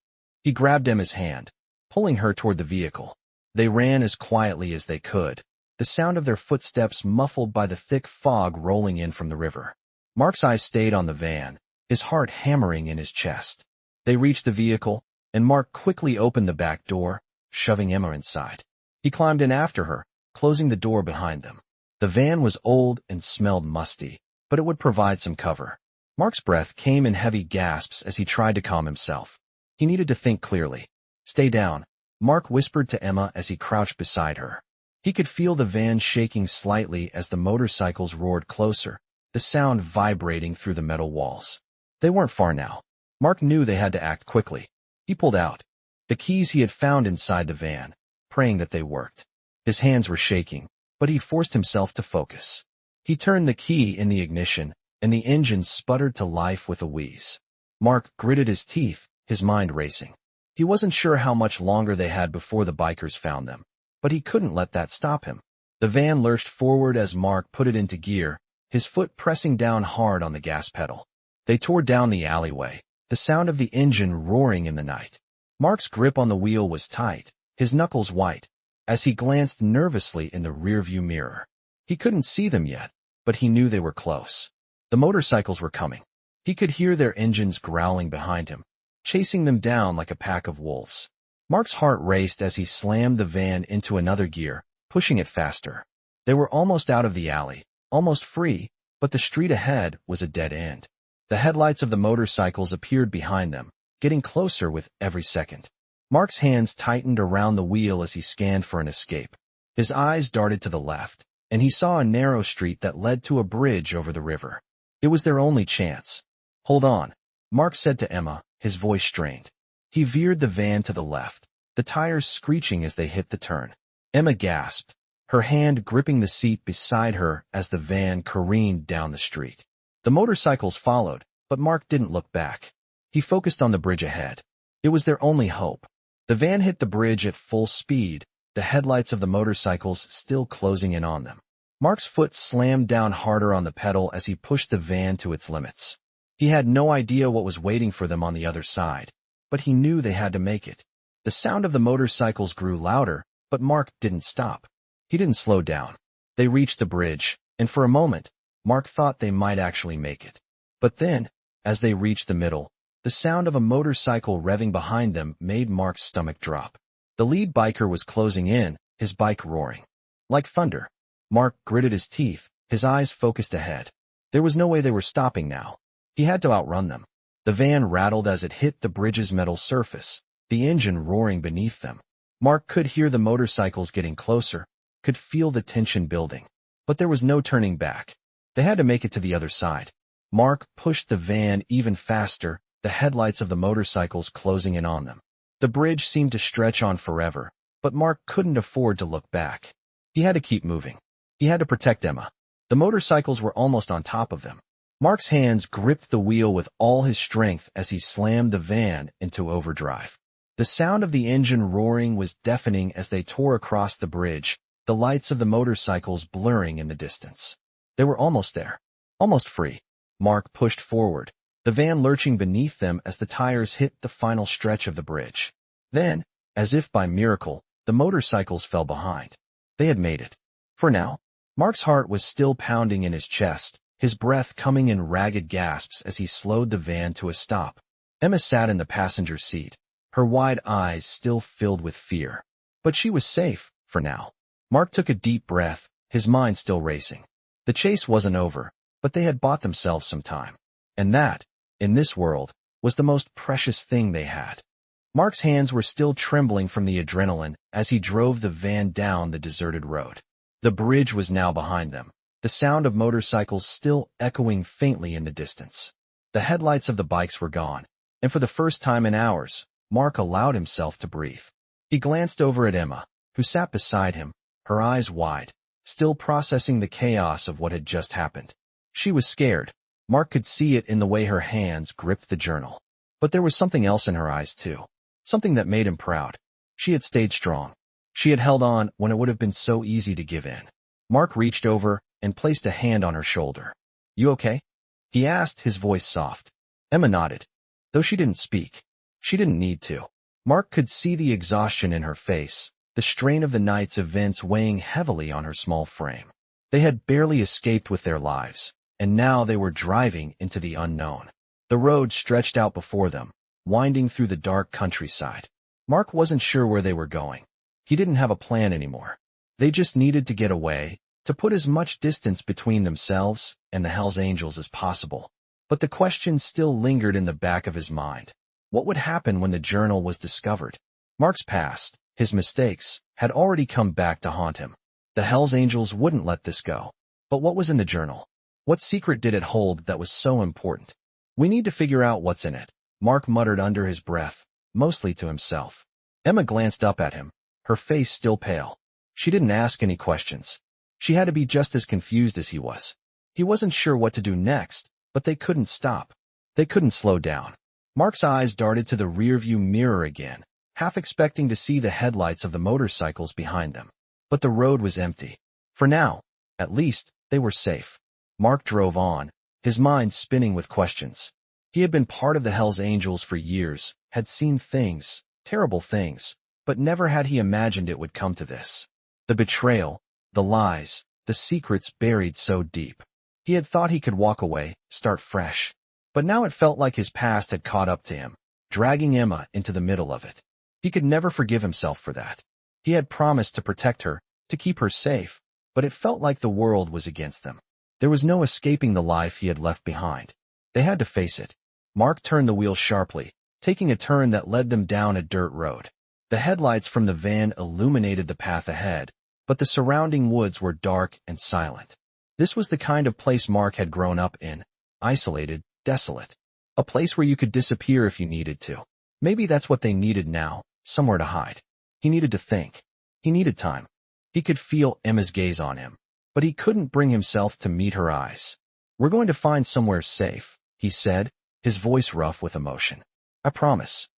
He grabbed Emma's hand, pulling her toward the vehicle. They ran as quietly as they could, the sound of their footsteps muffled by the thick fog rolling in from the river. Mark's eyes stayed on the van, his heart hammering in his chest. They reached the vehicle, and Mark quickly opened the back door, shoving Emma inside. He climbed in after her, closing the door behind them. The van was old and smelled musty, but it would provide some cover. Mark's breath came in heavy gasps as he tried to calm himself. He needed to think clearly. "Stay down," Mark whispered to Emma as he crouched beside her. He could feel the van shaking slightly as the motorcycles roared closer, the sound vibrating through the metal walls. They weren't far now. Mark knew they had to act quickly. He pulled out the keys he had found inside the van, praying that they worked. His hands were shaking, but he forced himself to focus. He turned the key in the ignition, and the engine sputtered to life with a wheeze. Mark gritted his teeth, his mind racing. He wasn't sure how much longer they had before the bikers found them, but he couldn't let that stop him. The van lurched forward as Mark put it into gear, his foot pressing down hard on the gas pedal. They tore down the alleyway, the sound of the engine roaring in the night. Mark's grip on the wheel was tight, his knuckles white, as he glanced nervously in the rearview mirror. He couldn't see them yet, but he knew they were close. The motorcycles were coming. He could hear their engines growling behind him, chasing them down like a pack of wolves. Mark's heart raced as he slammed the van into another gear, pushing it faster. They were almost out of the alley, almost free, but the street ahead was a dead end. The headlights of the motorcycles appeared behind them, getting closer with every second. Mark's hands tightened around the wheel as he scanned for an escape. His eyes darted to the left, and he saw a narrow street that led to a bridge over the river. It was their only chance. "Hold on," Mark said to Emma, his voice strained. He veered the van to the left, the tires screeching as they hit the turn. Emma gasped, her hand gripping the seat beside her as the van careened down the street. The motorcycles followed, but Mark didn't look back. He focused on the bridge ahead. It was their only hope. The van hit the bridge at full speed, the headlights of the motorcycles still closing in on them. Mark's foot slammed down harder on the pedal as he pushed the van to its limits. He had no idea what was waiting for them on the other side, but he knew they had to make it. The sound of the motorcycles grew louder, but Mark didn't stop. He didn't slow down. They reached the bridge, and for a moment, Mark thought they might actually make it. But then, as they reached the middle, The sound of a motorcycle revving behind them made Mark's stomach drop. The lead biker was closing in, his bike roaring. Like thunder. Mark gritted his teeth, his eyes focused ahead. There was no way they were stopping now. He had to outrun them. The van rattled as it hit the bridge's metal surface, the engine roaring beneath them. Mark could hear the motorcycles getting closer, could feel the tension building. But there was no turning back. They had to make it to the other side. Mark pushed the van even faster, the headlights of the motorcycles closing in on them. The bridge seemed to stretch on forever, but Mark couldn't afford to look back. He had to keep moving. He had to protect Emma. The motorcycles were almost on top of them. Mark's hands gripped the wheel with all his strength as he slammed the van into overdrive. The sound of the engine roaring was deafening as they tore across the bridge, the lights of the motorcycles blurring in the distance. They were almost there. Almost free. Mark pushed forward, the van lurching beneath them as the tires hit the final stretch of the bridge. Then, as if by miracle, the motorcycles fell behind. They had made it. For now. Mark's heart was still pounding in his chest, his breath coming in ragged gasps as he slowed the van to a stop. Emma sat in the passenger seat, her wide eyes still filled with fear. But she was safe, for now. Mark took a deep breath, his mind still racing. The chase wasn't over, but they had bought themselves some time. And that, in this world, was the most precious thing they had. Mark's hands were still trembling from the adrenaline as he drove the van down the deserted road. The bridge was now behind them, the sound of motorcycles still echoing faintly in the distance. The headlights of the bikes were gone, and for the first time in hours, Mark allowed himself to breathe. He glanced over at Emma, who sat beside him, her eyes wide, still processing the chaos of what had just happened. She was scared. Mark could see it in the way her hands gripped the journal. But there was something else in her eyes too. Something that made him proud. She had stayed strong. She had held on when it would have been so easy to give in. Mark reached over and placed a hand on her shoulder. "You okay?" he asked, his voice soft. Emma nodded. Though she didn't speak. She didn't need to. Mark could see the exhaustion in her face, the strain of the night's events weighing heavily on her small frame. They had barely escaped with their lives, and now they were driving into the unknown. The road stretched out before them, winding through the dark countryside. Mark wasn't sure where they were going. He didn't have a plan anymore. They just needed to get away, to put as much distance between themselves and the Hells Angels as possible. But the question still lingered in the back of his mind. What would happen when the journal was discovered? Mark's past, his mistakes, had already come back to haunt him. The Hells Angels wouldn't let this go. But what was in the journal? What secret did it hold that was so important? "We need to figure out what's in it," Mark muttered under his breath, mostly to himself. Emma glanced up at him, her face still pale. She didn't ask any questions. She had to be just as confused as he was. He wasn't sure what to do next, but they couldn't stop. They couldn't slow down. Mark's eyes darted to the rearview mirror again, half expecting to see the headlights of the motorcycles behind them. But the road was empty. For now, at least, they were safe. Mark drove on, his mind spinning with questions. He had been part of the Hells Angels for years, had seen things, terrible things, but never had he imagined it would come to this. The betrayal, the lies, the secrets buried so deep. He had thought he could walk away, start fresh. But now it felt like his past had caught up to him, dragging Emma into the middle of it. He could never forgive himself for that. He had promised to protect her, to keep her safe, but it felt like the world was against them. There was no escaping the life he had left behind. They had to face it. Mark turned the wheel sharply, taking a turn that led them down a dirt road. The headlights from the van illuminated the path ahead, but the surrounding woods were dark and silent. This was the kind of place Mark had grown up in, isolated, desolate. A place where you could disappear if you needed to. Maybe that's what they needed now, somewhere to hide. He needed to think. He needed time. He could feel Emma's gaze on him, but he couldn't bring himself to meet her eyes. "We're going to find somewhere safe," he said, his voice rough with emotion. "I promise."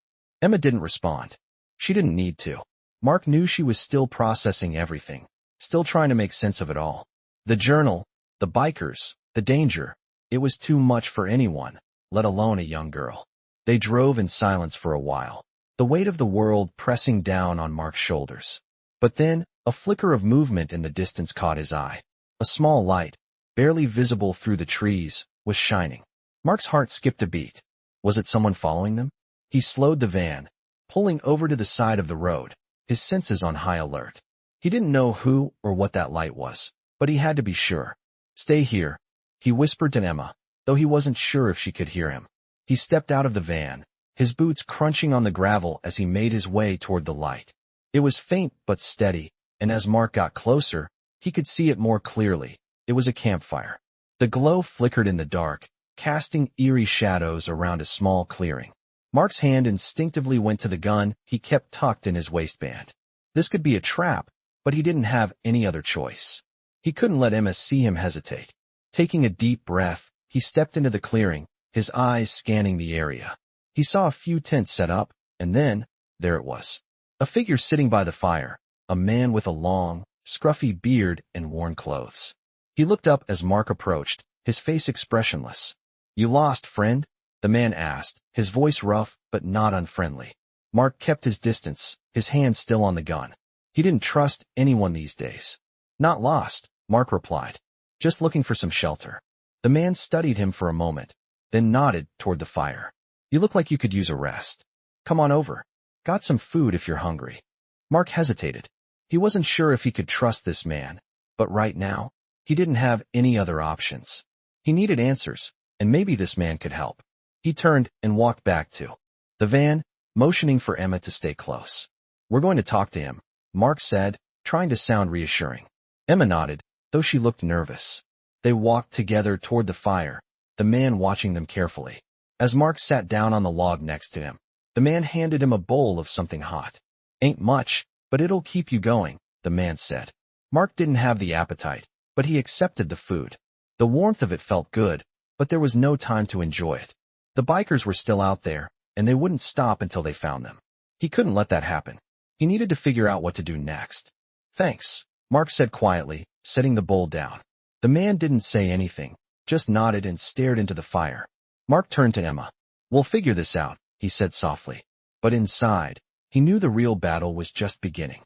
Emma didn't respond. She didn't need to. Mark knew she was still processing everything, still trying to make sense of it all. The journal, the bikers, the danger. It was too much for anyone, let alone a young girl. They drove in silence for a while, the weight of the world pressing down on Mark's shoulders. But then, a flicker of movement in the distance caught his eye. A small light, barely visible through the trees, was shining. Mark's heart skipped a beat. Was it someone following them? He slowed the van, pulling over to the side of the road, his senses on high alert. He didn't know who or what that light was, but he had to be sure. Stay here, he whispered to Emma, though he wasn't sure if she could hear him. He stepped out of the van, his boots crunching on the gravel as he made his way toward the light. It was faint but steady, and as Mark got closer, he could see it more clearly. It was a campfire. The glow flickered in the dark, casting eerie shadows around a small clearing. Mark's hand instinctively went to the gun he kept tucked in his waistband. This could be a trap, but he didn't have any other choice. He couldn't let Emma see him hesitate. Taking a deep breath, he stepped into the clearing, his eyes scanning the area. He saw a few tents set up, and then, there it was. A figure sitting by the fire, a man with a long, scruffy beard and worn clothes. He looked up as Mark approached, his face expressionless. "You lost, friend?" the man asked, his voice rough but not unfriendly. Mark kept his distance, his hand still on the gun. He didn't trust anyone these days. "Not lost," Mark replied. "Just looking for some shelter." The man studied him for a moment, then nodded toward the fire. "You look like you could use a rest. Come on over. Got some food if you're hungry." Mark hesitated. He wasn't sure if he could trust this man, but right now, he didn't have any other options. He needed answers, and maybe this man could help. He turned and walked back to the van, motioning for Emma to stay close. "We're going to talk to him," Mark said, trying to sound reassuring. Emma nodded, though she looked nervous. They walked together toward the fire, the man watching them carefully. As Mark sat down on the log next to him, the man handed him a bowl of something hot. "Ain't much, but it'll keep you going," the man said. Mark didn't have the appetite, but he accepted the food. The warmth of it felt good, but there was no time to enjoy it. The bikers were still out there, and they wouldn't stop until they found them. He couldn't let that happen. He needed to figure out what to do next. "Thanks," Mark said quietly, setting the bowl down. The man didn't say anything, just nodded and stared into the fire. Mark turned to Emma. "We'll figure this out," he said softly. But inside, he knew the real battle was just beginning.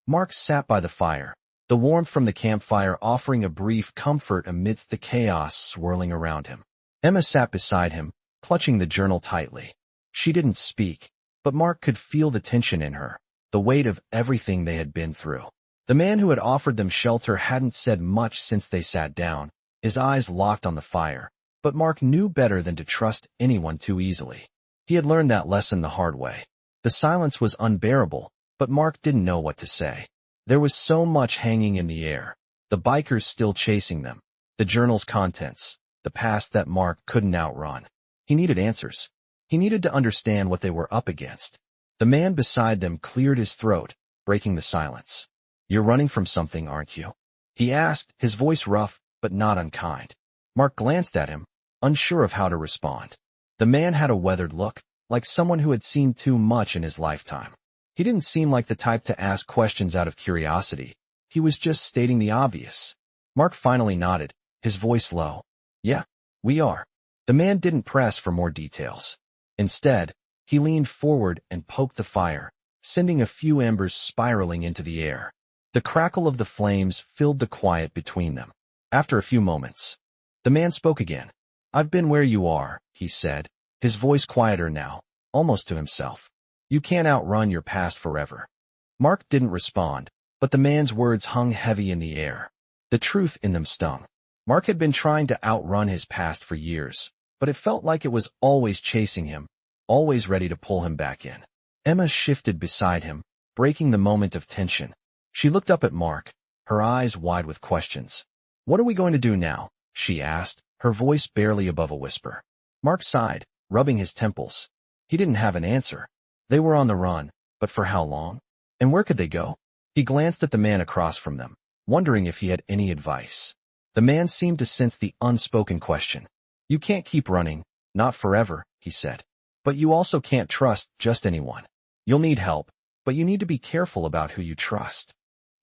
Mark sat by the fire, the warmth from the campfire offering a brief comfort amidst the chaos swirling around him. Emma sat beside him, clutching the journal tightly. She didn't speak, but Mark could feel the tension in her, the weight of everything they had been through. The man who had offered them shelter hadn't said much since they sat down, his eyes locked on the fire, but Mark knew better than to trust anyone too easily. He had learned that lesson the hard way. The silence was unbearable, but Mark didn't know what to say. There was so much hanging in the air, the bikers still chasing them, the journal's contents, the past that Mark couldn't outrun. He needed answers. He needed to understand what they were up against. The man beside them cleared his throat, breaking the silence. "You're running from something, aren't you?" he asked, his voice rough but not unkind. Mark glanced at him, unsure of how to respond. The man had a weathered look, like someone who had seen too much in his lifetime. He didn't seem like the type to ask questions out of curiosity. He was just stating the obvious. Mark finally nodded, his voice low. "Yeah, we are." The man didn't press for more details. Instead, he leaned forward and poked the fire, sending a few embers spiraling into the air. The crackle of the flames filled the quiet between them. After a few moments, the man spoke again. "I've been where you are," he said, his voice quieter now, almost to himself. "You can't outrun your past forever." Mark didn't respond, but the man's words hung heavy in the air. The truth in them stung. Mark had been trying to outrun his past for years, but it felt like it was always chasing him, always ready to pull him back in. Emma shifted beside him, breaking the moment of tension. She looked up at Mark, her eyes wide with questions. "What are we going to do now?" she asked, her voice barely above a whisper. Mark sighed, rubbing his temples. He didn't have an answer. They were on the run, but for how long? And where could they go? He glanced at the man across from them, wondering if he had any advice. The man seemed to sense the unspoken question. "You can't keep running, not forever," he said. "But you also can't trust just anyone. You'll need help, but you need to be careful about who you trust."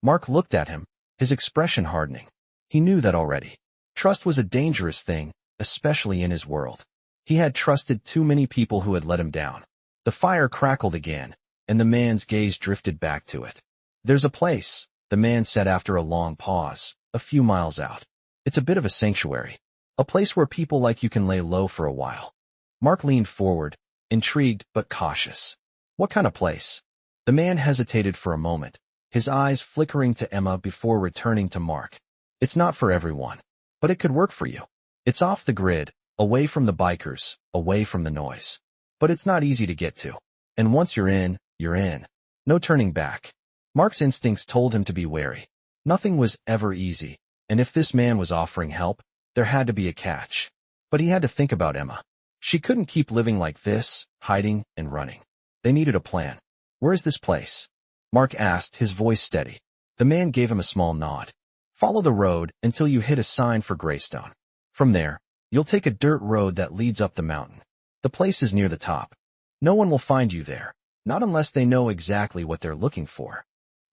Mark looked at him, his expression hardening. He knew that already. Trust was a dangerous thing, especially in his world. He had trusted too many people who had let him down. The fire crackled again, and the man's gaze drifted back to it. "There's a place," the man said after a long pause, "a few miles out. It's a bit of a sanctuary. A place where people like you can lay low for a while." Mark leaned forward, intrigued but cautious. What kind of place? The man hesitated for a moment, his eyes flickering to Emma before returning to Mark. It's not for everyone, but it could work for you. It's off the grid, away from the bikers, away from the noise. But it's not easy to get to. And once you're in, you're in. No turning back. Mark's instincts told him to be wary. Nothing was ever easy, and if this man was offering help, there had to be a catch. But he had to think about Emma. She couldn't keep living like this, hiding and running. They needed a plan. Where is this place? Mark asked, his voice steady. The man gave him a small nod. Follow the road until you hit a sign for Greystone. From there, you'll take a dirt road that leads up the mountain. The place is near the top. No one will find you there, not unless they know exactly what they're looking for.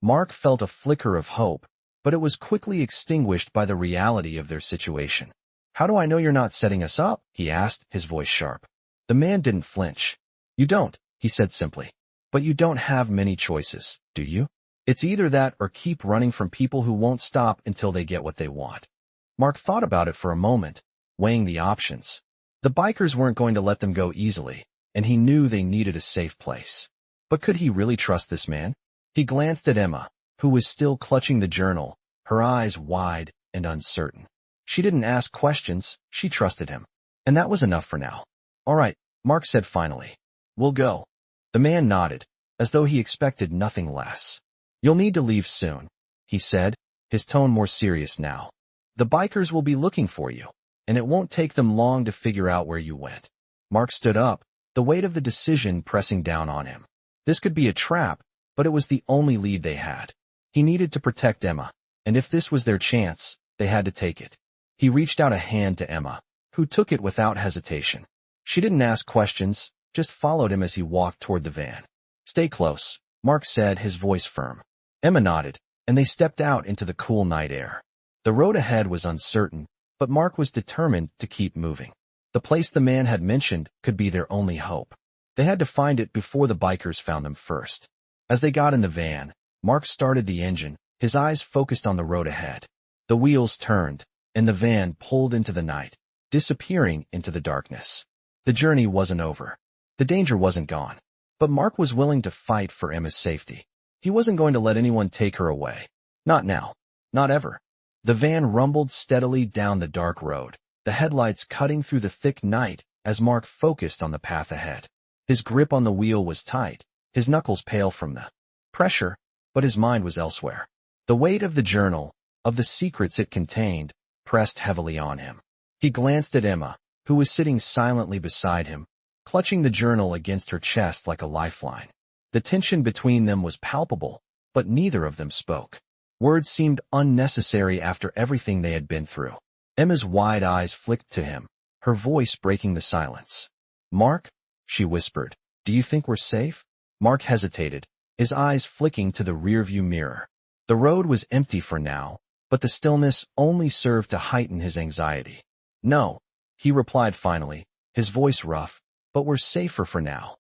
Mark felt a flicker of hope, but it was quickly extinguished by the reality of their situation. How do I know you're not setting us up? He asked, his voice sharp. The man didn't flinch. You don't, he said simply. But you don't have many choices, do you? It's either that or keep running from people who won't stop until they get what they want. Mark thought about it for a moment, weighing the options. The bikers weren't going to let them go easily, and he knew they needed a safe place. But could he really trust this man? He glanced at Emma, who was still clutching the journal, her eyes wide and uncertain. She didn't ask questions, she trusted him. And that was enough for now. All right, Mark said finally. We'll go. The man nodded, as though he expected nothing less. You'll need to leave soon, he said, his tone more serious now. The bikers will be looking for you, and it won't take them long to figure out where you went. Mark stood up, the weight of the decision pressing down on him. This could be a trap, but it was the only lead they had. He needed to protect Emma, and if this was their chance, they had to take it. He reached out a hand to Emma, who took it without hesitation. She didn't ask questions, just followed him as he walked toward the van. Stay close, Mark said, his voice firm. Emma nodded, and they stepped out into the cool night air. The road ahead was uncertain, but Mark was determined to keep moving. The place the man had mentioned could be their only hope. They had to find it before the bikers found them first. As they got in the van, Mark started the engine, his eyes focused on the road ahead. The wheels turned, and the van pulled into the night, disappearing into the darkness. The journey wasn't over. The danger wasn't gone. But Mark was willing to fight for Emma's safety. He wasn't going to let anyone take her away. Not now. Not ever. The van rumbled steadily down the dark road, the headlights cutting through the thick night as Mark focused on the path ahead. His grip on the wheel was tight, his knuckles pale from the pressure, but his mind was elsewhere. The weight of the journal, of the secrets it contained, pressed heavily on him. He glanced at Emma, who was sitting silently beside him, clutching the journal against her chest like a lifeline. The tension between them was palpable, but neither of them spoke. Words seemed unnecessary after everything they had been through. Emma's wide eyes flicked to him, her voice breaking the silence. Mark, she whispered, do you think we're safe? Mark hesitated, his eyes flicking to the rearview mirror. The road was empty for now, but the stillness only served to heighten his anxiety. No, he replied finally, his voice rough, but we're safer for now.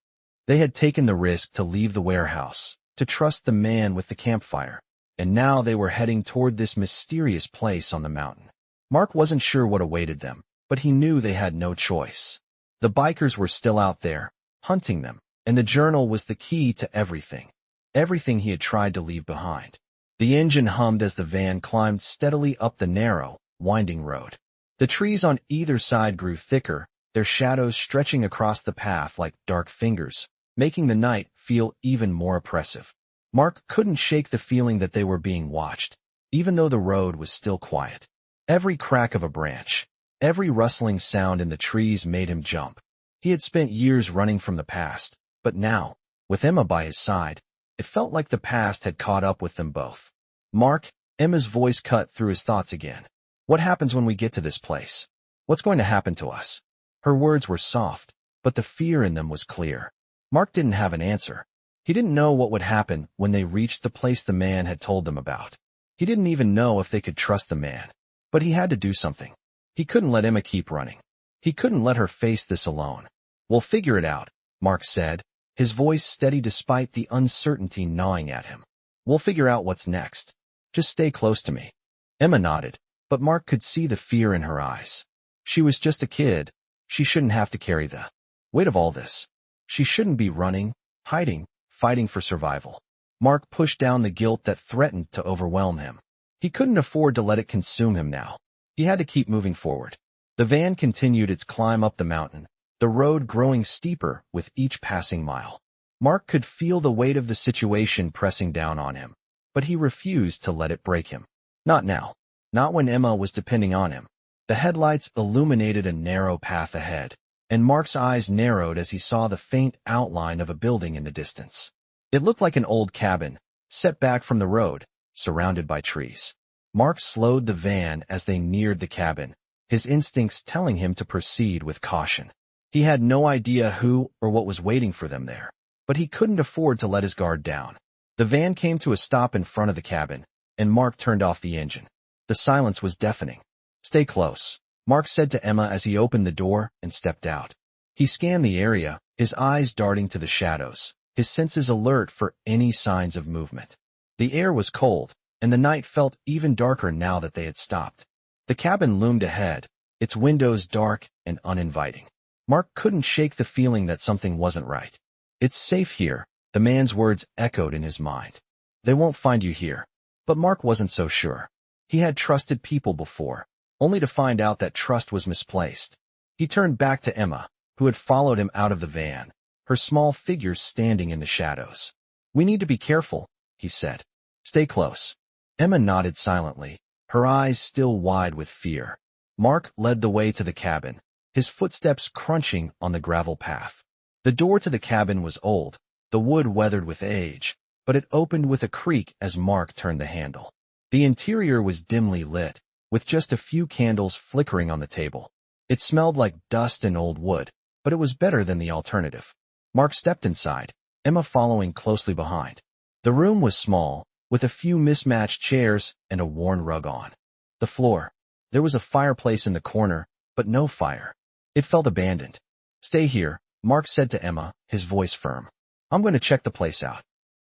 They had taken the risk to leave the warehouse, to trust the man with the campfire, and now they were heading toward this mysterious place on the mountain. Mark wasn't sure what awaited them, but he knew they had no choice. The bikers were still out there, hunting them, and the journal was the key to everything. Everything he had tried to leave behind. The engine hummed as the van climbed steadily up the narrow, winding road. The trees on either side grew thicker, their shadows stretching across the path like dark fingers, making the night feel even more oppressive. Mark couldn't shake the feeling that they were being watched, even though the road was still quiet. Every crack of a branch, every rustling sound in the trees made him jump. He had spent years running from the past, but now, with Emma by his side, it felt like the past had caught up with them both. Mark, Emma's voice cut through his thoughts again. What happens when we get to this place? What's going to happen to us? Her words were soft, but the fear in them was clear. Mark didn't have an answer. He didn't know what would happen when they reached the place the man had told them about. He didn't even know if they could trust the man. But he had to do something. He couldn't let Emma keep running. He couldn't let her face this alone. We'll figure it out, Mark said, his voice steady despite the uncertainty gnawing at him. We'll figure out what's next. Just stay close to me. Emma nodded, but Mark could see the fear in her eyes. She was just a kid. She shouldn't have to carry the weight of all this. She shouldn't be running, hiding, fighting for survival. Mark pushed down the guilt that threatened to overwhelm him. He couldn't afford to let it consume him now. He had to keep moving forward. The van continued its climb up the mountain, the road growing steeper with each passing mile. Mark could feel the weight of the situation pressing down on him, but he refused to let it break him. Not now. Not when Emma was depending on him. The headlights illuminated a narrow path ahead, and Mark's eyes narrowed as he saw the faint outline of a building in the distance. It looked like an old cabin, set back from the road, surrounded by trees. Mark slowed the van as they neared the cabin, his instincts telling him to proceed with caution. He had no idea who or what was waiting for them there, but he couldn't afford to let his guard down. The van came to a stop in front of the cabin, and Mark turned off the engine. The silence was deafening. "Stay close," Mark said to Emma as he opened the door and stepped out. He scanned the area, his eyes darting to the shadows, his senses alert for any signs of movement. The air was cold, and the night felt even darker now that they had stopped. The cabin loomed ahead, its windows dark and uninviting. Mark couldn't shake the feeling that something wasn't right. "It's safe here," the man's words echoed in his mind. "They won't find you here." But Mark wasn't so sure. He had trusted people before, only to find out that trust was misplaced. He turned back to Emma, who had followed him out of the van, her small figure standing in the shadows. "We need to be careful," he said. "Stay close." Emma nodded silently, her eyes still wide with fear. Mark led the way to the cabin, his footsteps crunching on the gravel path. The door to the cabin was old, the wood weathered with age, but it opened with a creak as Mark turned the handle. The interior was dimly lit, with just a few candles flickering on the table. It smelled like dust and old wood, but it was better than the alternative. Mark stepped inside, Emma following closely behind. The room was small, with a few mismatched chairs and a worn rug on the floor. There was a fireplace in the corner, but no fire. It felt abandoned. "Stay here," Mark said to Emma, his voice firm. "I'm going to check the place out."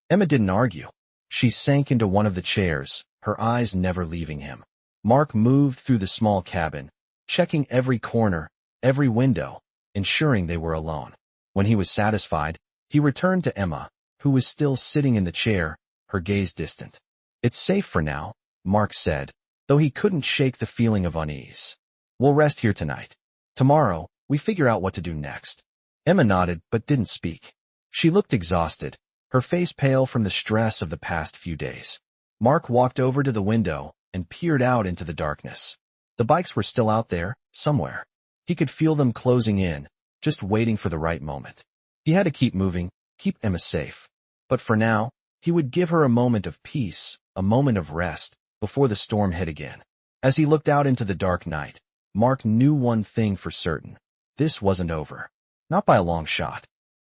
Emma didn't argue. She sank into one of the chairs, her eyes never leaving him. Mark moved through the small cabin, checking every corner, every window, ensuring they were alone. When he was satisfied, he returned to Emma, who was still sitting in the chair, her gaze distant. "It's safe for now," Mark said, though he couldn't shake the feeling of unease. "We'll rest here tonight. Tomorrow, we figure out what to do next." Emma nodded but didn't speak. She looked exhausted, her face pale from the stress of the past few days. Mark walked over to the window and peered out into the darkness. The bikes were still out there, somewhere. He could feel them closing in, just waiting for the right moment. He had to keep moving, keep Emma safe. But for now, he would give her a moment of peace, a moment of rest, before the storm hit again. As he looked out into the dark night, Mark knew one thing for certain. This wasn't over. Not by a long shot.